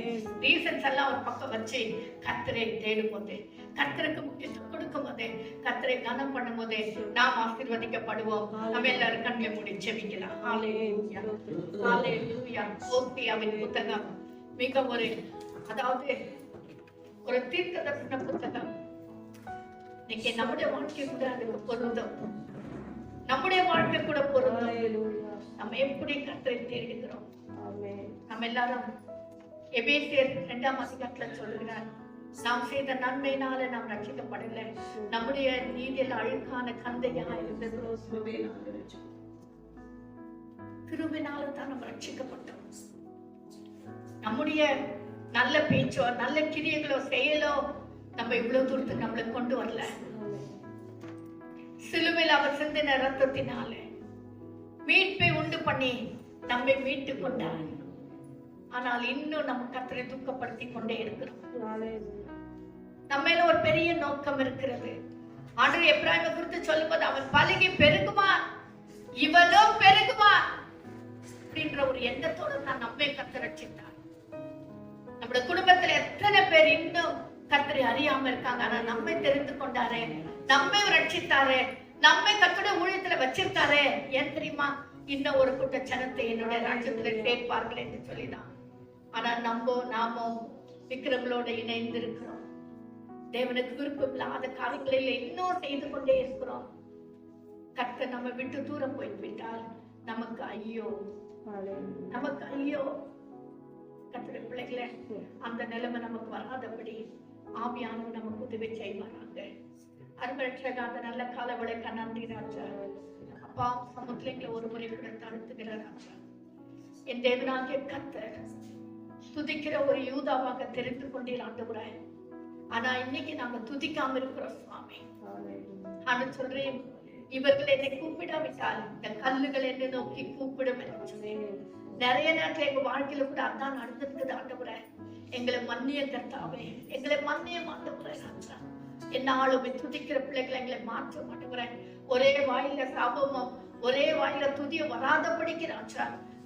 ரீசன்ஸ் எல்லாம் ஒரு பக்கம் வச்சு கர்த்தரை தேடும் போது, கர்த்தருக்கு முக்கியத்துவம் கொடுக்கும் போது, கர்த்தரை கனம் பண்ணும் போது நாம் ஆசீர்வதிக்கப்படுவோம். நம்ம எல்லாரும் கண்களை மூடி ஜெபிக்கலாம். ஹல்லேலூயா, ஹல்லேலூயா. ஓசியாவின் புத்தகம் மிக அதாவது ஒரு தீர்க்க தரிசன புத்தகம். இன்னைக்கு நம்முடைய வாழ்க்கை கூட அதுக்கு பொருந்தும். நம்முடைய வாழ்க்கை கூட பொருந்தும். நம்ம எப்படி கர்த்தரை தேடுகிறோம். நம்ம எல்லாரும் எபேசியர் 2ஆம் அதிகாரத்துல சொல்லுகிறார், நாம் செய்த நன்மையினால நாம் ரட்சிக்கப்படல, நம்முடைய நீதியில் அழுக்கான கந்தையா இருந்தது, கிருபையினால தான் நம்ம ரட்சிக்கப்பட்டோம். நம்முடைய நல்ல பேச்சோ நல்ல கிரியைகளோ செயலோ நம்ம இவ்வளவு தூரத்துக்கு நம்மளை கொண்டு வரல. சிலுவையில் அவர் சிந்தின ரத்தத்தினால மீட்பை உண்டு பண்ணி நம்மை மீட்டு கொண்டார். ஆனால் இன்னும் நம்ம கர்த்தரை துக்கப்படுத்தி கொண்டே இருக்கிறோம். நம்ம ஒரு பெரிய நோக்கம் இருக்கிறது. ஆண்டவர் எப்பிராயீமை குறித்து சொல்லும்போது அவன் பலுகி பெருகுவான், இவனும் பெருகுவான் அப்படின்ற ஒரு எண்ணத்தோடு தான் நம்மை கர்த்தர் ரட்சித்தார். நம்முடைய குடும்பத்துல எத்தனை பேர் இன்னும் கர்த்தரை அறியாம இருக்காங்க. ஆனா நம்மை தெரிந்து கொண்டாரே, நம்மை ரட்சித்தாரே, நம்மை கர்த்தருடைய ஊழியத்துல வச்சிருக்காரே. ஏன் தெரியுமா? இன்னும் ஒரு கூட்ட ஜனத்தை என்னுடைய ராஜ்யத்துல சேர்ப்பார்கள் என்று சொல்லிதான். ஆனா நாமோ விக்கிரங்களோட இணைந்து இருக்கிறோம். தேவனுக்கு விருப்பம் இல்லாத காரியங்களில் இன்னும் செய்து கொண்டே இருக்கிறோம். கர்த்தர் நம்ம விட்டு தூரம் போய்விட்டால் நமக்கு ஐயோ, நமக்கு ஐயோ. கர்த்தருடைய பிள்ளைகளை அந்த நிலைமை நமக்கு வராதபடி ஆவியானவர் நமக்கு உதவி செய்வாராங்க. அருமரட்சக அந்த நல்ல காலவளை நன்றி ராஜா. அப்பா, சமுத்திரங்களை ஒரு முறை கூட தாழ்த்துகிறார் ராஜா. என் தேவனாகிய கர்த்தர் துதிக்கிற ஒரு யூதாவாக தெரிந்து கொண்டீர் ஆண்டவரே. ஆனா இன்னைக்கு நாங்க துதிக்காம இருக்கிறோம் சுவாமி. ஆனா சொல்றேன், இவர்கள் என்னை கூப்பிடாவிட்டால் இந்த கல்லுகள் என்னை நோக்கி கூப்பிடும் என்று சொன்னேன். நிறைய நேரத்துல எங்க வாழ்க்கையில கூட அதான் நடந்திருக்குது ஆண்டவரே. எங்களை மன்னிய கர்த்தாவே, எங்களை மன்னிய ஆண்டவரே ராஜா. என்னாலுமே துதிக்கிற பிள்ளைகளை எங்களை மாற்ற மாட்டேங்கிறேன். ஒரே வாயில சாபமும் ஒரே வாயில துதிய வராதபடிக்கு ராஜா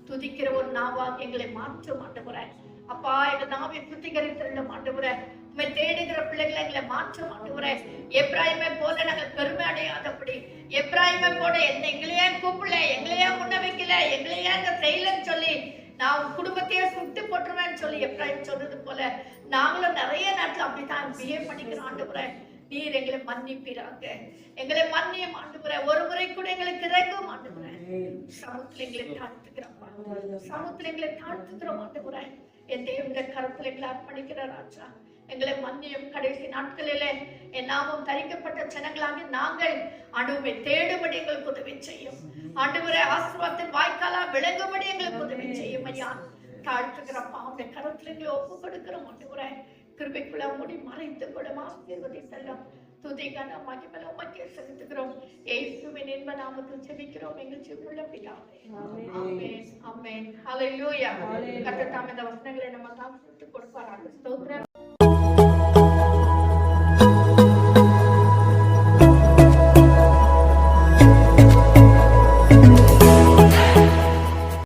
துதிக்கிற ஒரு நாவாக எங்களை மாற்ற மாட்டேங்கிறேன். அப்பா, எங்க நாவை சுத்திகரித்திருந்த மாட்டேங்கிறேன். உண்மை தேடுகிற பிள்ளைகளை எங்களை மாற்ற மாட்டேங்கிறேன். எப்ராயிமை போல நாங்கள் பெருமை அடையாதபடி, எப்ராயிமை போல எங்களையே கூப்பிடல, எங்களையே முன்ன வைக்கல, எங்களையே அங்க செய்யலன்னு சொல்லி நான் குடும்பத்தையே சுட்டு போட்டுருவேன்னு சொல்லி எப்ராயிம் சொல்றது போல நாங்களும் நிறைய நேரத்துல அப்படித்தான் பிஹேவ் பண்ணிக்கிறோம் ஆண்டவரே. நீர் எங்களை மன்னிப்பீராங்க, எங்களை மன்னிய ஆண்டவரே. ஒரு முறை கூட எங்களுக்கு இறங்கும் ஆண்டவரே. சமத்துல எங்களை தாழ்த்துக்கிறோம், சமத்துல எங்களை தாழ்த்துக்கிறோம் ஆண்டவரே. என் தேவனுடைய கருத்துல எங்களை அர்ப்பணிக்கிற ராஜா, எங்களை மன்னியும். கடைசி நாட்களிலே என் நாமம் தரிக்கப்பட்ட ஜனங்களாக நாங்கள் ஆண்டவரை தேடும்படி எங்களுக்கு உதவி செய்யும் ஆண்டவரே. ஆசீர்வாதத்தின் வாய்க்காலா விளங்கும்படி எங்களுக்கு உதவி செய்யும் ஐயா. தாழ்த்துக்கிறப்பா, அவருடைய கருத்துல எங்களை ஒப்பு கொடுக்கிறோம் ஆண்டவரே. கிருபைக்குள்ள மூடி மறைத்து கூட ஆசீர்வதி செல்லும். துதிக்கான மகிமையில உமக்கே செலுத்துகிறோம். இயேசுவின் இன்ப நாமத்தில் ஜெபிக்கிறோம் எங்கள் ஜீவனுள்ள பிதாவே. ஆமென், ஆமென், ஹல்லேலூயா. கர்த்தர் தாமே இந்த வசனங்களை நம்ம தான் கொடுப்பாராக. ஸ்தோத்திரம்.